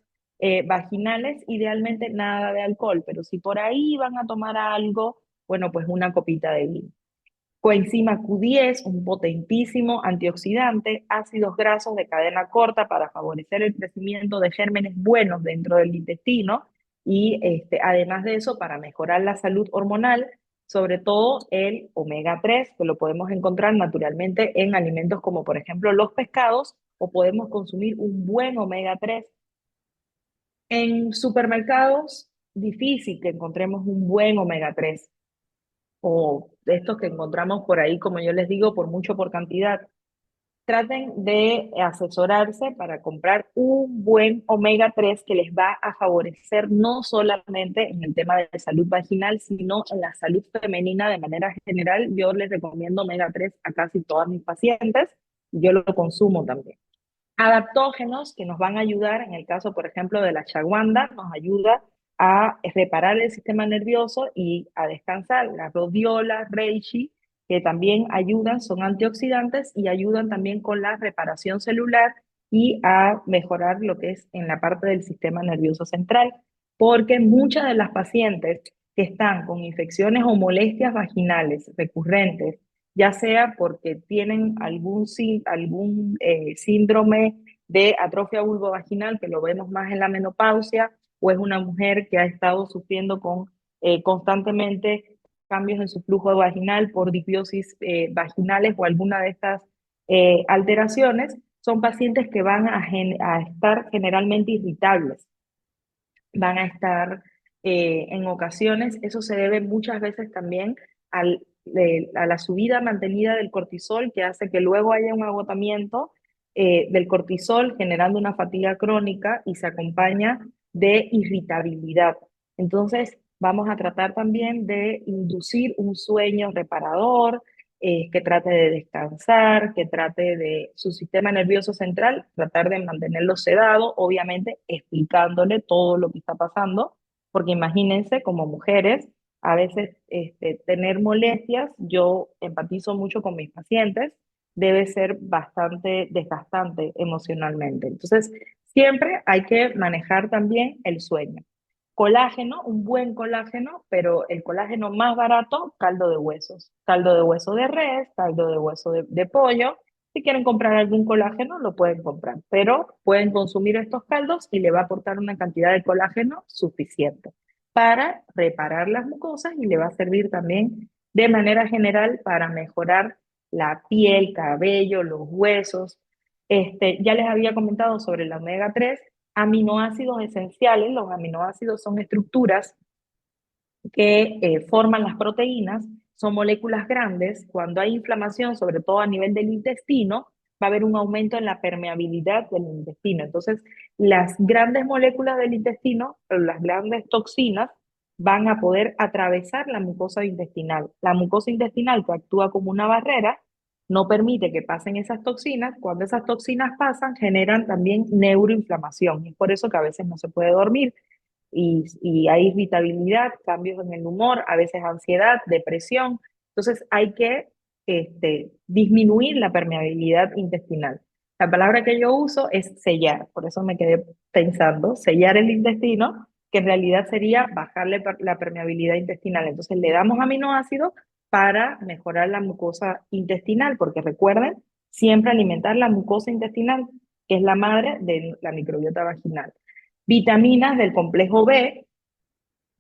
vaginales, idealmente nada de alcohol, pero si por ahí van a tomar algo, bueno, pues una copita de vino. Coenzima Q10, un potentísimo antioxidante, ácidos grasos de cadena corta para favorecer el crecimiento de gérmenes buenos dentro del intestino y además de eso para mejorar la salud hormonal, sobre todo el omega 3, que lo podemos encontrar naturalmente en alimentos como por ejemplo los pescados, o podemos consumir un buen omega 3 en supermercados. Difícil que encontremos un buen omega 3 o de estos que encontramos por ahí, como yo les digo, por mucho por cantidad. Traten de asesorarse para comprar un buen omega 3 que les va a favorecer no solamente en el tema de salud vaginal, sino en la salud femenina de manera general. Yo les recomiendo omega 3 a casi todas mis pacientes y yo lo consumo también. Adaptógenos que nos van a ayudar, en el caso, por ejemplo, de la chaguanda, nos ayuda a reparar el sistema nervioso y a descansar. La rodiola, reishi, que también ayudan, son antioxidantes y ayudan también con la reparación celular y a mejorar lo que es en la parte del sistema nervioso central, porque muchas de las pacientes que están con infecciones o molestias vaginales recurrentes, ya sea porque tienen algún síndrome de atrofia vulvovaginal, que lo vemos más en la menopausia, o es una mujer que ha estado sufriendo con constantemente cambios en su flujo vaginal por disbiosis vaginales o alguna de estas alteraciones, son pacientes que van a estar generalmente irritables, van a estar en ocasiones, eso se debe muchas veces también a la subida mantenida del cortisol, que hace que luego haya un agotamiento del cortisol, generando una fatiga crónica y se acompaña de irritabilidad. Entonces, vamos a tratar también de inducir un sueño reparador, que trate de descansar, que trate de su sistema nervioso central, tratar de mantenerlo sedado, obviamente explicándole todo lo que está pasando, porque imagínense como mujeres, a veces tener molestias, yo empatizo mucho con mis pacientes, debe ser bastante desgastante emocionalmente. Entonces, siempre hay que manejar también el sueño. Colágeno, un buen colágeno, pero el colágeno más barato, caldo de huesos. Caldo de hueso de res, caldo de hueso de pollo. Si quieren comprar algún colágeno, lo pueden comprar, pero pueden consumir estos caldos y le va a aportar una cantidad de colágeno suficiente para reparar las mucosas y le va a servir también de manera general para mejorar la piel, cabello, los huesos. Ya les había comentado sobre la omega 3 aminoácidos esenciales. Los aminoácidos son estructuras que forman las proteínas, son moléculas grandes. Cuando hay inflamación, sobre todo a nivel del intestino, va a haber un aumento en la permeabilidad del intestino. Entonces, las grandes moléculas del intestino, las grandes toxinas, van a poder atravesar la mucosa intestinal. La mucosa intestinal, que actúa como una barrera, no permite que pasen esas toxinas. Cuando esas toxinas pasan, generan también neuroinflamación. Y es por eso que a veces no se puede dormir y hay irritabilidad, cambios en el humor, a veces ansiedad, depresión. Entonces hay que disminuir la permeabilidad intestinal. La palabra que yo uso es sellar, por eso me quedé pensando, sellar el intestino, que en realidad sería bajarle la permeabilidad intestinal. Entonces le damos aminoácidos para mejorar la mucosa intestinal, porque recuerden, siempre alimentar la mucosa intestinal, que es la madre de la microbiota vaginal. Vitaminas del complejo B,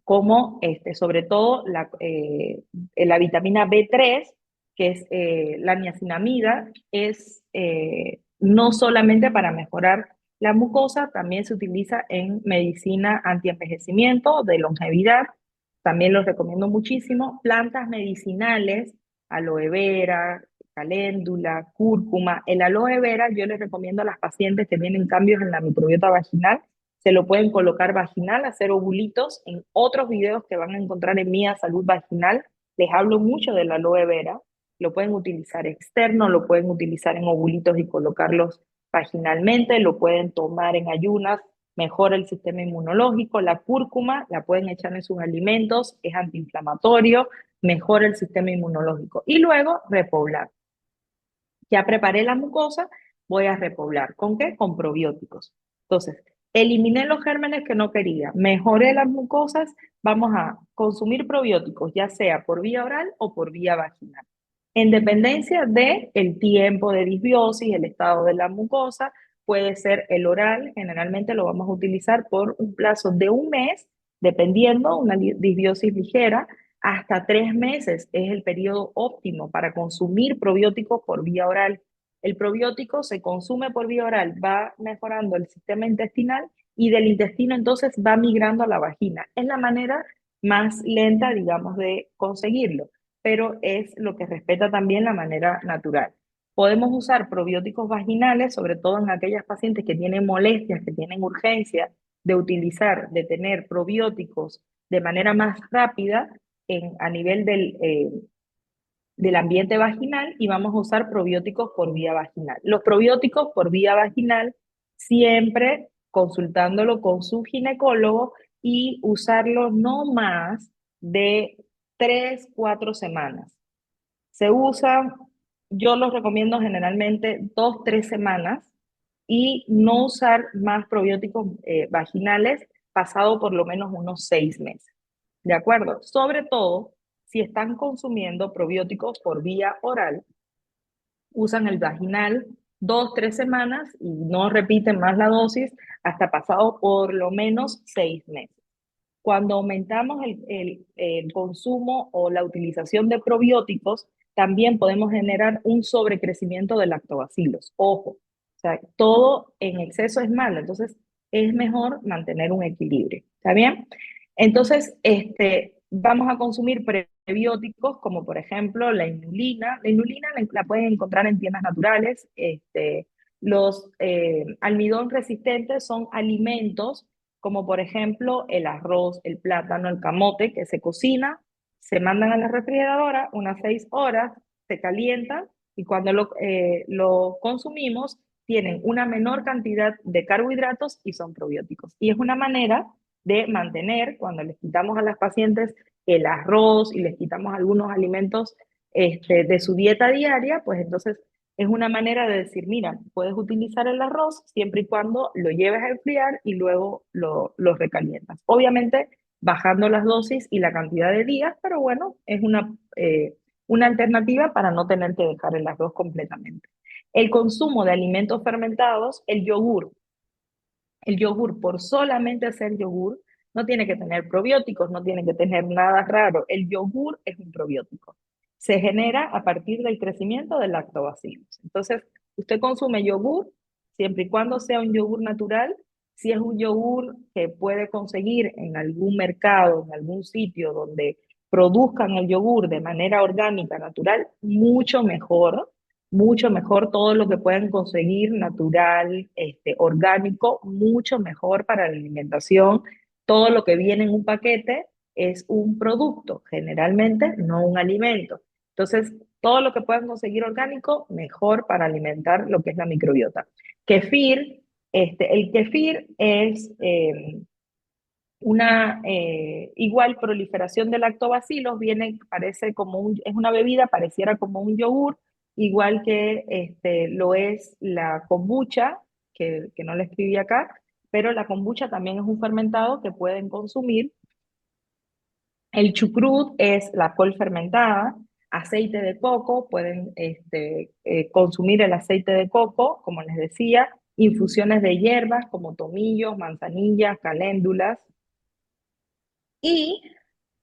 como sobre todo la vitamina B3, que es la niacinamida, es no solamente para mejorar la mucosa, también se utiliza en medicina antienvejecimiento, de longevidad, también los recomiendo muchísimo. Plantas medicinales, aloe vera, caléndula, cúrcuma. El aloe vera yo les recomiendo a las pacientes que tienen cambios en la microbiota vaginal, se lo pueden colocar vaginal, hacer ovulitos. En otros videos que van a encontrar en Mía Salud Vaginal, les hablo mucho de la aloe vera. Lo pueden utilizar externo, lo pueden utilizar en ovulitos y colocarlos vaginalmente, lo pueden tomar en ayunas, mejora el sistema inmunológico. La cúrcuma la pueden echar en sus alimentos, es antiinflamatorio, mejora el sistema inmunológico. Y luego repoblar. Ya preparé la mucosa, voy a repoblar. ¿Con qué? Con probióticos. Entonces, eliminé los gérmenes que no quería, mejoré las mucosas, vamos a consumir probióticos, ya sea por vía oral o por vía vaginal. En dependencia del tiempo de disbiosis, el estado de la mucosa, puede ser el oral, generalmente lo vamos a utilizar por un plazo de un mes, dependiendo, una disbiosis ligera, hasta 3 meses es el periodo óptimo para consumir probióticos por vía oral. El probiótico se consume por vía oral, va mejorando el sistema intestinal y del intestino entonces va migrando a la vagina. Es la manera más lenta, digamos, de conseguirlo, pero es lo que respeta también la manera natural. Podemos usar probióticos vaginales, sobre todo en aquellas pacientes que tienen molestias, que tienen urgencia de utilizar, de tener probióticos de manera más rápida a nivel del ambiente vaginal, y vamos a usar probióticos por vía vaginal. Los probióticos por vía vaginal, siempre consultándolo con su ginecólogo y usarlo no más de 3, 4 semanas. Se usa, yo los recomiendo generalmente 2, 3 semanas y no usar más probióticos vaginales pasado por lo menos unos 6 meses. ¿De acuerdo? Sobre todo si están consumiendo probióticos por vía oral, usan el vaginal 2, 3 semanas y no repiten más la dosis hasta pasado por lo menos 6 meses. Cuando aumentamos el consumo o la utilización de probióticos, también podemos generar un sobrecrecimiento de lactobacilos. Ojo, o sea, todo en exceso es malo, entonces es mejor mantener un equilibrio. ¿Está bien? Entonces, vamos a consumir prebióticos como por ejemplo la inulina. La inulina la pueden encontrar en tiendas naturales. Los almidón resistentes son alimentos como por ejemplo el arroz, el plátano, el camote, que se cocina, se mandan a la refrigeradora unas 6 horas, se calientan y cuando lo consumimos tienen una menor cantidad de carbohidratos y son probióticos. Y es una manera de mantener, cuando les quitamos a las pacientes el arroz y les quitamos algunos alimentos de su dieta diaria, pues entonces es una manera de decir, mira, puedes utilizar el arroz siempre y cuando lo lleves a enfriar y luego lo recalientas. Obviamente bajando las dosis y la cantidad de días, pero bueno, es una alternativa para no tener que dejar el arroz completamente. El consumo de alimentos fermentados, el yogur por solamente ser yogur, no tiene que tener probióticos, no tiene que tener nada raro. El yogur es un probiótico. Se genera a partir del crecimiento del lactobacilos. Entonces, usted consume yogur siempre y cuando sea un yogur natural. Si es un yogur que puede conseguir en algún mercado, en algún sitio donde produzcan el yogur de manera orgánica, natural, mucho mejor todo lo que pueden conseguir natural, orgánico, mucho mejor para la alimentación. Todo lo que viene en un paquete es un producto, generalmente no un alimento. Entonces, todo lo que puedan conseguir orgánico, mejor para alimentar lo que es la microbiota. Kefir, el kefir es una igual proliferación de lactobacilos, parece como es una bebida, pareciera como un yogur, igual que lo es la kombucha, que no la escribí acá, pero la kombucha también es un fermentado que pueden consumir. El chucrut es la col fermentada, aceite de coco, pueden consumir el aceite de coco, como les decía, infusiones de hierbas como tomillos, manzanillas, caléndulas, y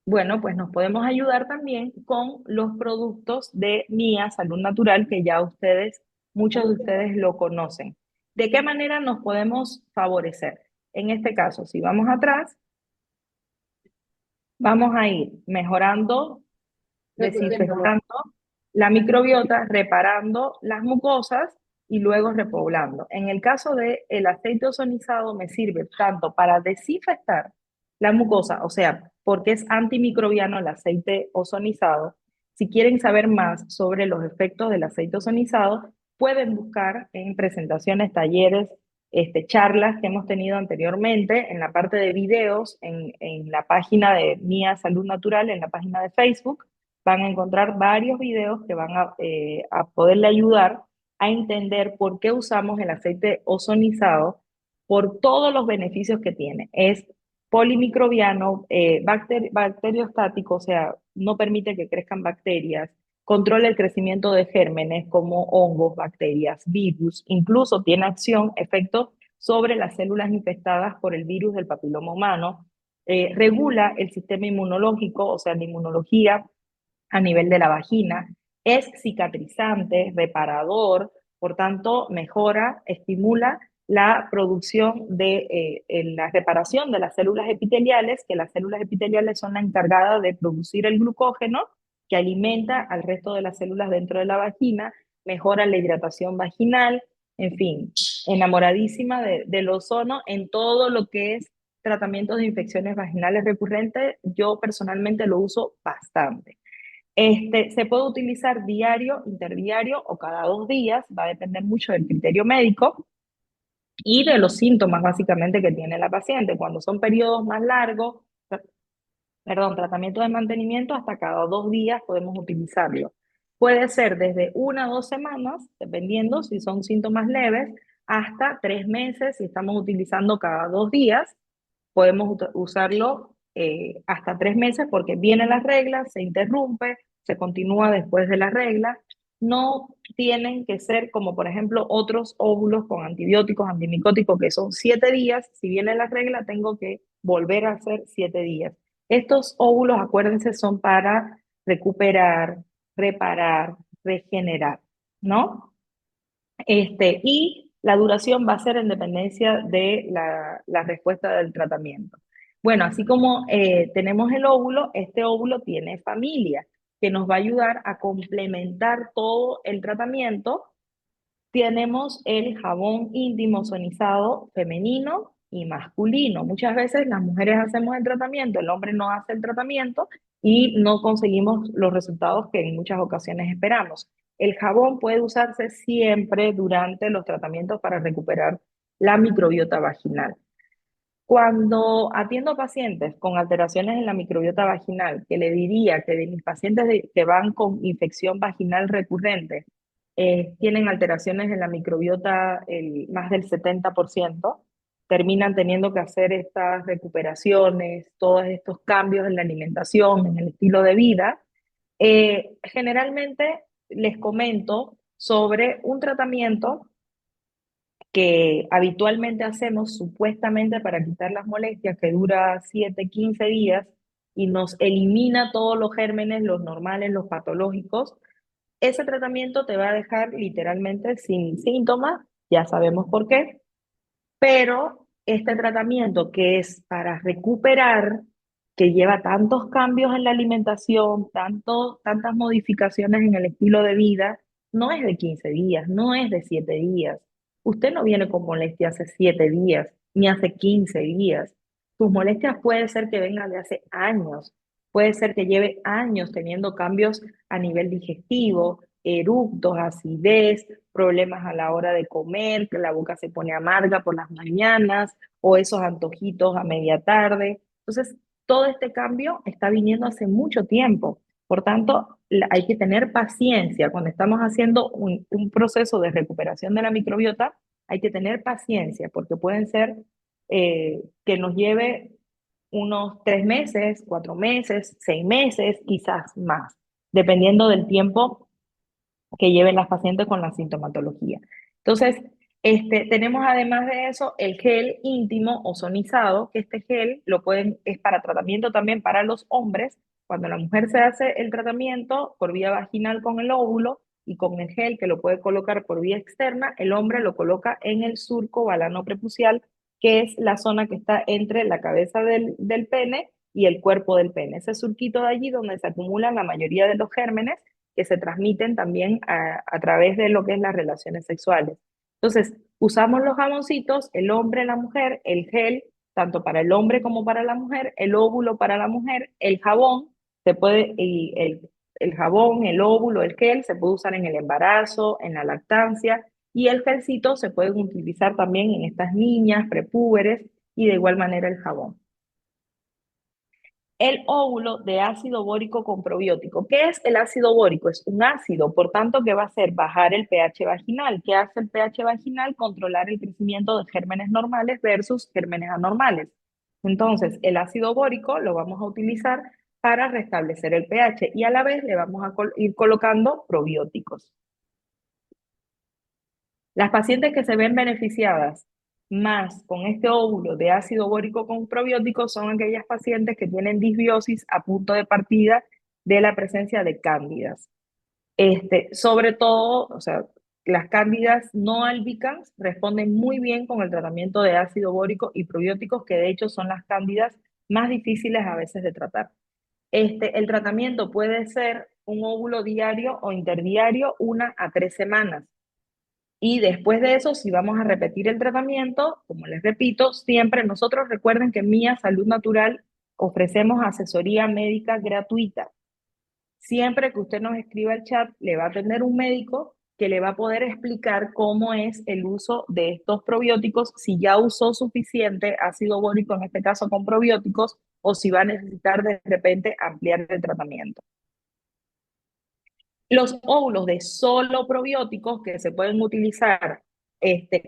bueno, pues nos podemos ayudar también con los productos de Mía Salud Natural, que ya muchos de ustedes lo conocen. ¿De qué manera nos podemos favorecer? En este caso, si vamos atrás, vamos a ir mejorando, desinfectando la microbiota, reparando las mucosas y luego repoblando. En el caso del aceite ozonizado me sirve tanto para desinfectar la mucosa, o sea, porque es antimicrobiano el aceite ozonizado. Si quieren saber más sobre los efectos del aceite ozonizado, pueden buscar en presentaciones, talleres, charlas que hemos tenido anteriormente en la parte de videos, en la página de Mía Salud Natural, en la página de Facebook. Van a encontrar varios videos que van a poderle ayudar a entender por qué usamos el aceite ozonizado, por todos los beneficios que tiene. Es polimicrobiano, bacteriostático, o sea, no permite que crezcan bacterias, controla el crecimiento de gérmenes como hongos, bacterias, virus, incluso tiene efecto sobre las células infectadas por el virus del papiloma humano, regula el sistema inmunológico, o sea, la inmunología a nivel de la vagina, es cicatrizante, reparador, por tanto, mejora, estimula la producción la reparación de las células epiteliales, que las células epiteliales son las encargadas de producir el glucógeno que alimenta al resto de las células dentro de la vagina, mejora la hidratación vaginal, en fin, enamoradísima del ozono en todo lo que es tratamientos de infecciones vaginales recurrentes. Yo personalmente lo uso bastante. Se puede utilizar diario, interdiario o cada 2 días, va a depender mucho del criterio médico y de los síntomas básicamente que tiene la paciente. Cuando son periodos más largos, perdón, tratamiento de mantenimiento, hasta cada 2 días podemos utilizarlo. Puede ser desde 1 a 2 semanas, dependiendo si son síntomas leves, hasta 3 meses si estamos utilizando cada 2 días. Podemos usarlo hasta 3 meses porque vienen las reglas, se interrumpe, se continúa después de las reglas. no tienen que ser como, por ejemplo, otros óvulos con antibióticos, antimicóticos, que son 7 días. Si viene la regla, tengo que volver a hacer 7 días. Estos óvulos, acuérdense, son para recuperar, reparar, regenerar, ¿no? Y la duración va a ser en dependencia de la respuesta del tratamiento. Bueno, así como tenemos el óvulo, este óvulo tiene familia que nos va a ayudar a complementar todo el tratamiento. Tenemos el jabón íntimo ozonizado femenino y masculino. Muchas veces las mujeres hacemos el tratamiento, el hombre no hace el tratamiento y no conseguimos los resultados que en muchas ocasiones esperamos. El jabón puede usarse siempre durante los tratamientos para recuperar la microbiota vaginal. Cuando atiendo pacientes con alteraciones en la microbiota vaginal, que le diría que de mis pacientes que van con infección vaginal recurrente, tienen alteraciones en la microbiota más del 70%, terminan teniendo que hacer estas recuperaciones, todos estos cambios en la alimentación, en el estilo de vida. Generalmente les comento sobre un tratamiento que habitualmente hacemos supuestamente para quitar las molestias, que dura 7, 15 días y nos elimina todos los gérmenes, los normales, los patológicos. Ese tratamiento te va a dejar literalmente sin síntomas, ya sabemos por qué, pero este tratamiento que es para recuperar, que lleva tantos cambios en la alimentación, tantas modificaciones en el estilo de vida, no es de 15 días, no es de 7 días. Usted no viene con molestias hace 7 días, ni hace 15 días. Sus molestias puede ser que vengan de hace años, puede ser que lleve años teniendo cambios a nivel digestivo, eructos, acidez, problemas a la hora de comer, que la boca se pone amarga por las mañanas o esos antojitos a media tarde. Entonces, todo este cambio está viniendo hace mucho tiempo. Por tanto, hay que tener paciencia. Cuando estamos haciendo un proceso de recuperación de la microbiota, hay que tener paciencia porque pueden ser que nos lleve unos 3 meses, 4 meses, 6 meses, quizás más, dependiendo del tiempo que lleven las pacientes con la sintomatología. Entonces, tenemos además de eso el gel íntimo ozonizado, que este gel es para tratamiento también para los hombres. Cuando la mujer se hace el tratamiento por vía vaginal con el óvulo y con el gel que lo puede colocar por vía externa, el hombre lo coloca en el surco balano prepucial, que es la zona que está entre la cabeza del pene y el cuerpo del pene. Ese surquito de allí donde se acumulan la mayoría de los gérmenes que se transmiten también a través de lo que es las relaciones sexuales. Entonces, usamos los jaboncitos, el hombre, la mujer, el gel, tanto para el hombre como para la mujer, el óvulo para la mujer, el jabón, el jabón, el óvulo, el gel, se puede usar en el embarazo, en la lactancia, y el gelcito se puede utilizar también en estas niñas prepúberes y de igual manera el jabón. El óvulo de ácido bórico con probiótico. ¿Qué es el ácido bórico? Es un ácido, por tanto, que va a hacer bajar el pH vaginal. ¿Qué hace el pH vaginal? Controlar el crecimiento de gérmenes normales versus gérmenes anormales. Entonces, el ácido bórico lo vamos a utilizar para restablecer el pH y a la vez le vamos a ir colocando probióticos. Las pacientes que se ven beneficiadas más con este óvulo de ácido bórico con probióticos son aquellas pacientes que tienen disbiosis a punto de partida de la presencia de cándidas. Sobre todo, o sea, las cándidas no albicans responden muy bien con el tratamiento de ácido bórico y probióticos, que de hecho son las cándidas más difíciles a veces de tratar. El tratamiento puede ser un óvulo diario o interdiario, 1 a 3 semanas. Y después de eso, si vamos a repetir el tratamiento, como les repito, siempre nosotros recuerden que en Mía Salud Natural ofrecemos asesoría médica gratuita. Siempre que usted nos escriba al chat, le va a atender un médico que le va a poder explicar cómo es el uso de estos probióticos, si ya usó suficiente ácido bórico, en este caso con probióticos, o si va a necesitar de repente ampliar el tratamiento. Los óvulos de solo probióticos que se pueden utilizar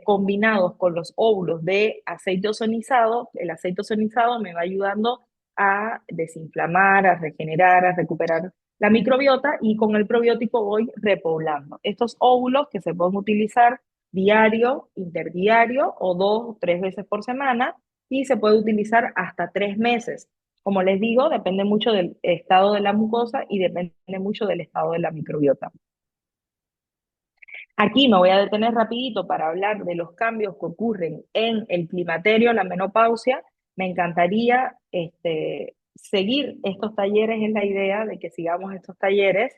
combinados con los óvulos de aceite ozonizado, el aceite ozonizado me va ayudando a desinflamar, a regenerar, a recuperar la microbiota y con el probiótico voy repoblando. Estos óvulos que se pueden utilizar diario, interdiario o 2 o 3 veces por semana y se puede utilizar hasta 3 meses. Como les digo, depende mucho del estado de la mucosa y depende mucho del estado de la microbiota. Aquí me voy a detener rapidito para hablar de los cambios que ocurren en el climaterio, la menopausia. Me encantaría seguir estos talleres, es la idea de que sigamos estos talleres.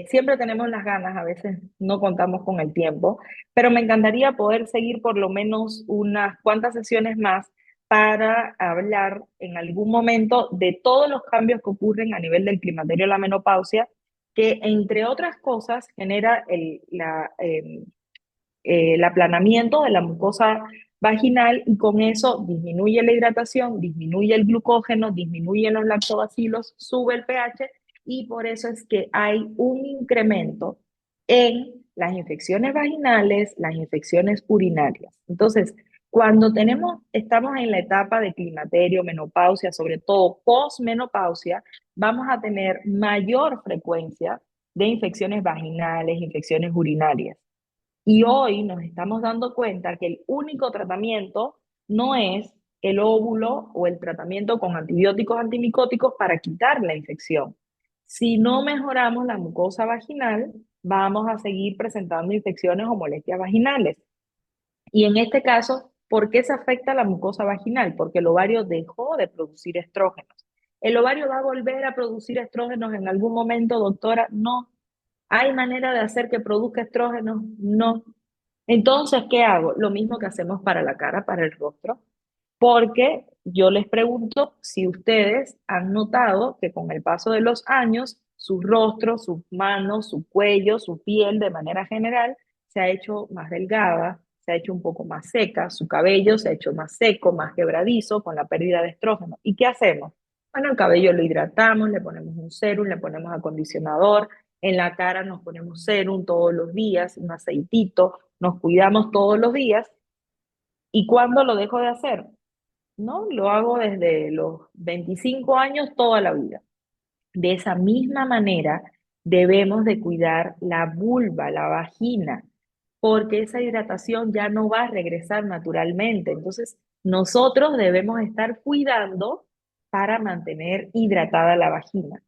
Siempre tenemos las ganas, a veces no contamos con el tiempo, pero me encantaría poder seguir por lo menos unas cuantas sesiones más para hablar en algún momento de todos los cambios que ocurren a nivel del climaterio, la menopausia, que entre otras cosas genera el aplanamiento de la mucosa vaginal y con eso disminuye la hidratación, disminuye el glucógeno, disminuyen los lactobacilos, sube el pH y por eso es que hay un incremento en las infecciones vaginales, las infecciones urinarias. Entonces, cuando estamos en la etapa de climaterio, menopausia, sobre todo posmenopausia, vamos a tener mayor frecuencia de infecciones vaginales, infecciones urinarias. Y hoy nos estamos dando cuenta que el único tratamiento no es el óvulo o el tratamiento con antibióticos antimicóticos para quitar la infección. Si no mejoramos la mucosa vaginal, vamos a seguir presentando infecciones o molestias vaginales. Y en este caso, ¿por qué se afecta la mucosa vaginal? Porque el ovario dejó de producir estrógenos. ¿El ovario va a volver a producir estrógenos en algún momento, doctora? No. ¿Hay manera de hacer que produzca estrógenos? No. Entonces, ¿qué hago? Lo mismo que hacemos para la cara, para el rostro, porque yo les pregunto si ustedes han notado que con el paso de los años, su rostro, sus manos, su cuello, su piel de manera general se ha hecho más delgada, se ha hecho un poco más seca, su cabello se ha hecho más seco, más quebradizo con la pérdida de estrógeno. ¿Y qué hacemos? Bueno, el cabello lo hidratamos, le ponemos un serum, le ponemos acondicionador, en la cara nos ponemos serum todos los días, un aceitito, nos cuidamos todos los días. ¿Y cuándo lo dejo de hacer? No, lo hago desde los 25 años toda la vida. De esa misma manera, debemos de cuidar la vulva, la vagina, porque esa hidratación ya no va a regresar naturalmente. Entonces, nosotros debemos estar cuidando para mantener hidratada la vagina.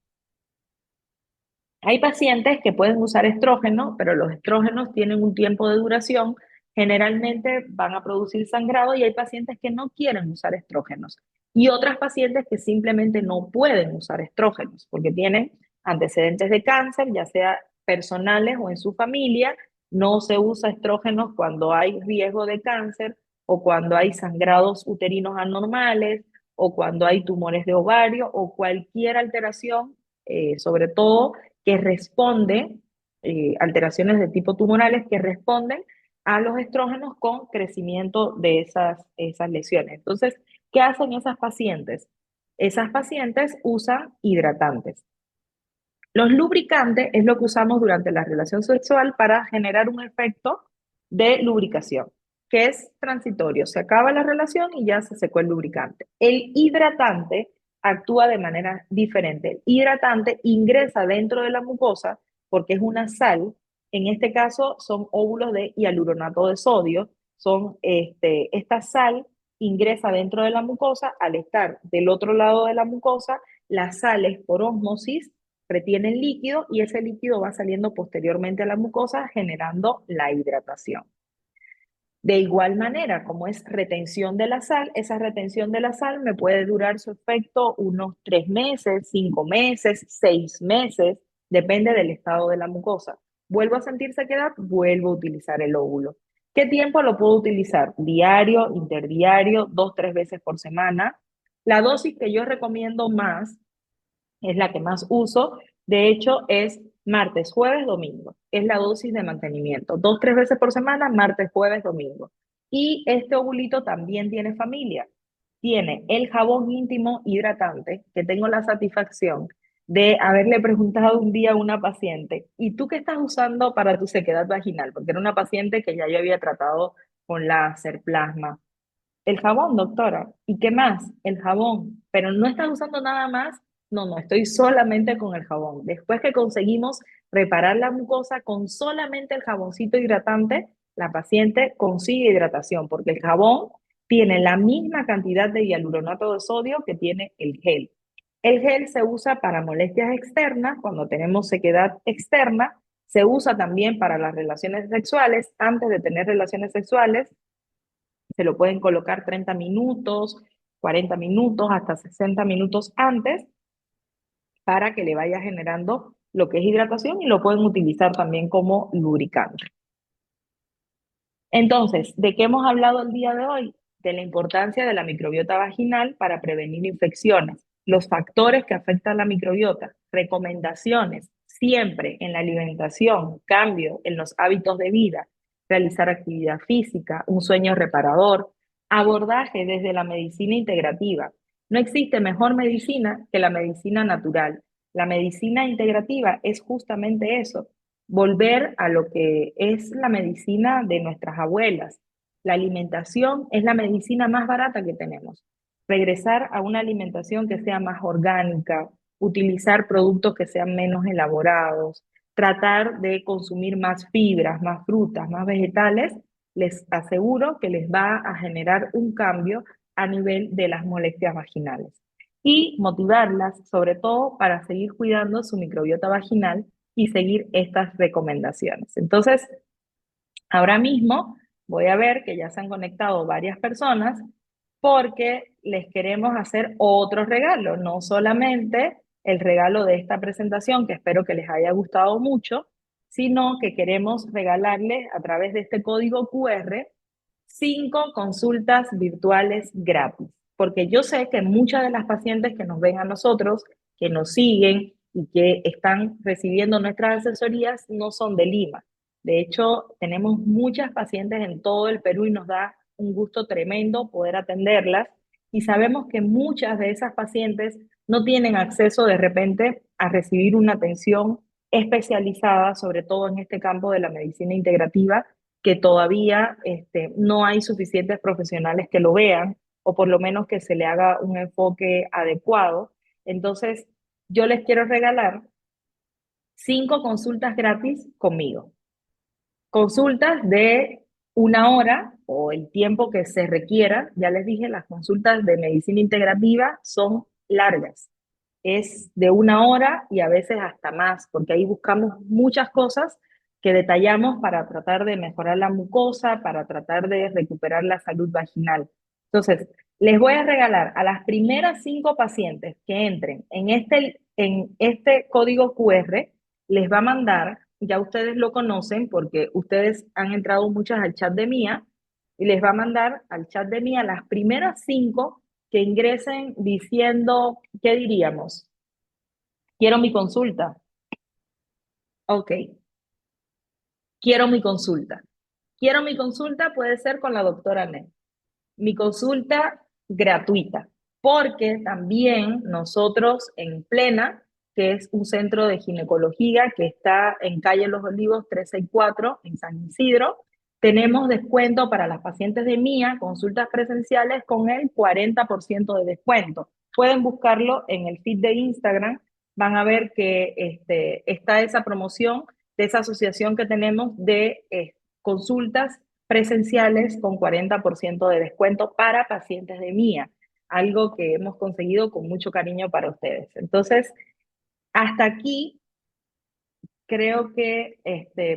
Hay pacientes que pueden usar estrógeno, pero los estrógenos tienen un tiempo de duración, generalmente van a producir sangrado y hay pacientes que no quieren usar estrógenos. Y otras pacientes que simplemente no pueden usar estrógenos porque tienen antecedentes de cáncer, ya sea personales o en su familia. No se usa estrógenos cuando hay riesgo de cáncer o cuando hay sangrados uterinos anormales o cuando hay tumores de ovario o cualquier alteración, sobre todo que responde, alteraciones de tipo tumorales que responden a los estrógenos con crecimiento de esas lesiones. Entonces, ¿qué hacen esas pacientes? Esas pacientes usan hidratantes. Los lubricantes es lo que usamos durante la relación sexual para generar un efecto de lubricación, que es transitorio. Se acaba la relación y ya se secó el lubricante. El hidratante actúa de manera diferente. El hidratante ingresa dentro de la mucosa porque es una sal. En este caso son óvulos de hialuronato de sodio. Esta sal ingresa dentro de la mucosa. Al estar del otro lado de la mucosa, las sales por ósmosis retienen líquido y ese líquido va saliendo posteriormente a la mucosa generando la hidratación. De igual manera, como es retención de la sal, esa retención de la sal me puede durar su efecto unos 3 meses, 5 meses, 6 meses, depende del estado de la mucosa. Vuelvo a sentir sequedad, vuelvo a utilizar el óvulo. ¿Qué tiempo lo puedo utilizar? Diario, interdiario, 2, 3 veces por semana. La dosis que yo recomiendo más es la que más uso. De hecho, es martes, jueves, domingo. Es la dosis de mantenimiento. 2, 3 veces por semana, martes, jueves, domingo. Y este ovulito también tiene familia. Tiene el jabón íntimo hidratante, que tengo la satisfacción de haberle preguntado un día a una paciente, ¿y tú qué estás usando para tu sequedad vaginal? Porque era una paciente que ya yo había tratado con láser, plasma. El jabón, doctora. ¿Y qué más? El jabón. Pero no estás usando nada más. No, no, estoy solamente con el jabón. Después que conseguimos reparar la mucosa con solamente el jaboncito hidratante, la paciente consigue hidratación, porque el jabón tiene la misma cantidad de hialuronato de sodio que tiene el gel. El gel se usa para molestias externas, cuando tenemos sequedad externa, se usa también para las relaciones sexuales. Antes de tener relaciones sexuales, se lo pueden colocar 30 minutos, 40 minutos, hasta 60 minutos antes para que le vaya generando lo que es hidratación y lo pueden utilizar también como lubricante. Entonces, ¿de qué hemos hablado el día de hoy? De la importancia de la microbiota vaginal para prevenir infecciones, los factores que afectan la microbiota, recomendaciones siempre en la alimentación, cambio en los hábitos de vida, realizar actividad física, un sueño reparador, abordaje desde la medicina integrativa. No existe mejor medicina que la medicina natural. La medicina integrativa es justamente eso, volver a lo que es la medicina de nuestras abuelas. La alimentación es la medicina más barata que tenemos. Regresar a una alimentación que sea más orgánica, utilizar productos que sean menos elaborados, tratar de consumir más fibras, más frutas, más vegetales, les aseguro que les va a generar un cambio a nivel de las molestias vaginales. Y motivarlas, sobre todo, para seguir cuidando su microbiota vaginal y seguir estas recomendaciones. Entonces, ahora mismo voy a ver que ya se han conectado varias personas porque les queremos hacer otro regalo, no solamente el regalo de esta presentación, que espero que les haya gustado mucho, sino que queremos regalarles a través de este código QR 5 consultas virtuales gratis, porque yo sé que muchas de las pacientes que nos ven a nosotros, que nos siguen y que están recibiendo nuestras asesorías no son de Lima. De hecho, tenemos muchas pacientes en todo el Perú y nos da un gusto tremendo poder atenderlas y sabemos que muchas de esas pacientes no tienen acceso de repente a recibir una atención especializada, sobre todo en este campo de la medicina integrativa, que todavía no hay suficientes profesionales que lo vean o por lo menos que se le haga un enfoque adecuado. Entonces, yo les quiero regalar 5 consultas gratis conmigo. Consultas de 1 hora o el tiempo que se requiera. Ya les dije, las consultas de medicina integrativa son largas. Es de 1 hora y a veces hasta más, porque ahí buscamos muchas cosas que detallamos para tratar de mejorar la mucosa, para tratar de recuperar la salud vaginal. Entonces, les voy a regalar a las primeras 5 pacientes que entren en este código QR, les va a mandar, ya ustedes lo conocen porque ustedes han entrado muchas al chat de Mía, y les va a mandar al chat de Mía las primeras 5 que ingresen diciendo, ¿qué diríamos? Quiero mi consulta. Ok, quiero mi consulta. Quiero mi consulta puede ser con la doctora Net. Mi consulta gratuita, porque también nosotros en Plena, que es un centro de ginecología que está en calle Los Olivos 364 en San Isidro, tenemos descuento para las pacientes de Mía, consultas presenciales con el 40% de descuento. Pueden buscarlo en el feed de Instagram, van a ver que está esa promoción de esa asociación que tenemos de consultas presenciales con 40% de descuento para pacientes de Mía, algo que hemos conseguido con mucho cariño para ustedes. Entonces, hasta aquí creo que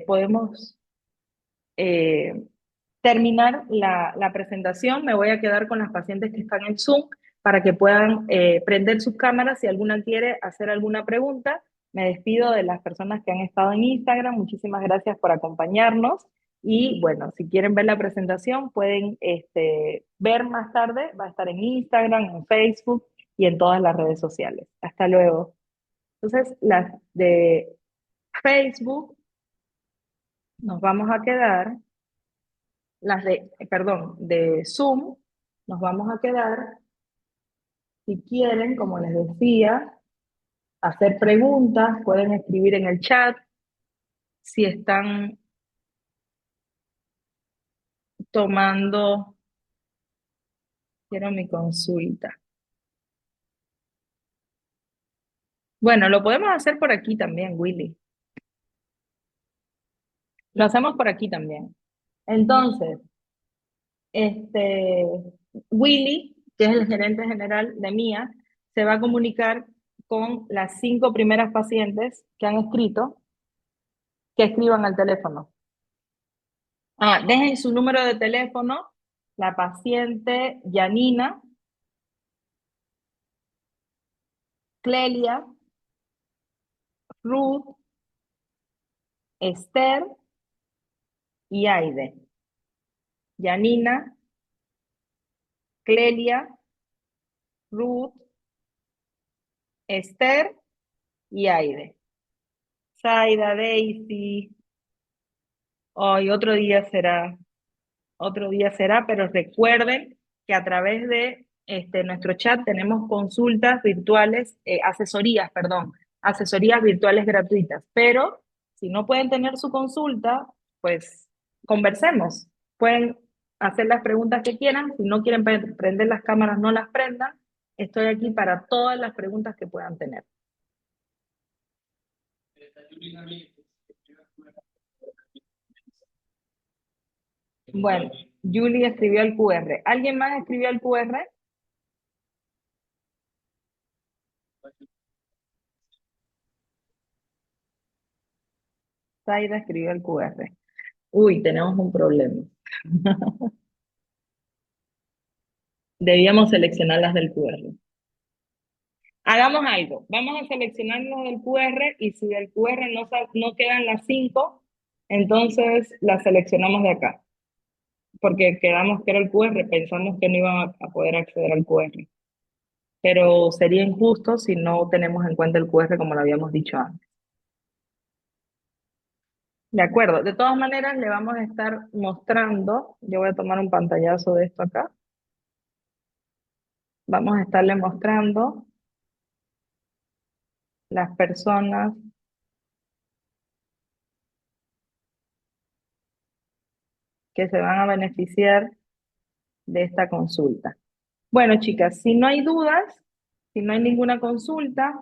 podemos eh, terminar la presentación. Me voy a quedar con las pacientes que están en Zoom para que puedan prender sus cámaras si alguna quiere hacer alguna pregunta. Me despido de las personas que han estado en Instagram. Muchísimas gracias por acompañarnos. Y bueno, si quieren ver la presentación, pueden ver más tarde. Va a estar en Instagram, en Facebook y en todas las redes sociales. Hasta luego. Entonces, las de Facebook nos vamos a quedar, las de, perdón, de Zoom, nos vamos a quedar, si quieren, como les decía, hacer preguntas, pueden escribir en el chat si están tomando, quiero mi consulta. Bueno, lo podemos hacer por aquí también, Willy. Lo hacemos por aquí también. Entonces, este, Willy, que es el gerente general de Mía, se va a comunicar con las 5 primeras pacientes que han escrito, que escriban al teléfono. Dejen su número de teléfono, la paciente Yanina, Clelia, Ruth, Esther y Aide. Yanina, Clelia, Ruth, Esther y Aide. Zaida, Daisy, hoy otro día será, pero recuerden que a través de nuestro chat tenemos consultas virtuales, asesorías virtuales gratuitas, pero si no pueden tener su consulta, pues conversemos. Pueden hacer las preguntas que quieran, si no quieren prender las cámaras, no las prendan. Estoy aquí para todas las preguntas que puedan tener. Bueno, Julie escribió el QR. ¿Alguien más escribió el QR? Zaida escribió el QR. Uy, tenemos un problema. Debíamos seleccionar las del QR. Hagamos algo. Vamos a seleccionar las del QR y si del QR no quedan las 5, entonces las seleccionamos de acá. Porque quedamos que era el QR, pensamos que no iban a poder acceder al QR. Pero sería injusto si no tenemos en cuenta el QR como lo habíamos dicho antes. De acuerdo. De todas maneras, le vamos a estar mostrando. Yo voy a tomar un pantallazo de esto acá. Vamos a estarle mostrando las personas que se van a beneficiar de esta consulta. Bueno, chicas, si no hay dudas, si no hay ninguna consulta,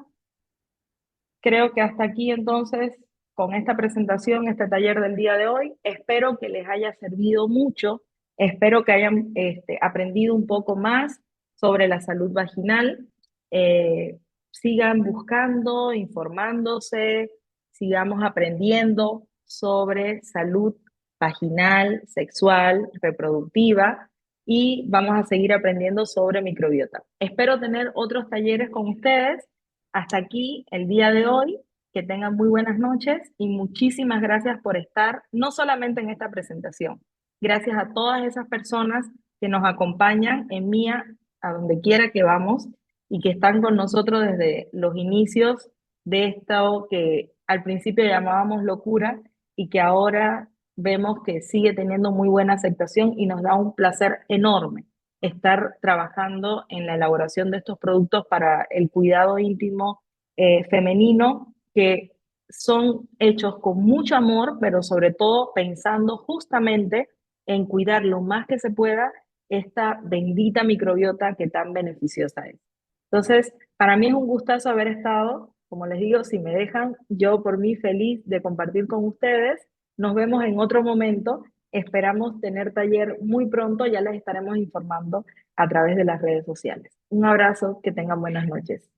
creo que hasta aquí entonces con esta presentación, este taller del día de hoy. Espero que les haya servido mucho, espero que hayan aprendido un poco más sobre la salud vaginal. Sigan buscando, informándose, sigamos aprendiendo sobre salud vaginal, sexual, reproductiva y vamos a seguir aprendiendo sobre microbiota. Espero tener otros talleres con ustedes. Hasta aquí el día de hoy. Que tengan muy buenas noches y muchísimas gracias por estar, no solamente en esta presentación, gracias a todas esas personas que nos acompañan en Mía, a donde quiera que vamos, y que están con nosotros desde los inicios de esto que al principio llamábamos locura y que ahora vemos que sigue teniendo muy buena aceptación y nos da un placer enorme estar trabajando en la elaboración de estos productos para el cuidado íntimo femenino que son hechos con mucho amor, pero sobre todo pensando justamente en cuidar lo más que se pueda esta bendita microbiota que tan beneficiosa es. Entonces, para mí es un gustazo haber estado, como les digo, si me dejan, yo por mí feliz de compartir con ustedes. Nos vemos en otro momento. Esperamos tener taller muy pronto, ya les estaremos informando a través de las redes sociales. Un abrazo, que tengan buenas noches.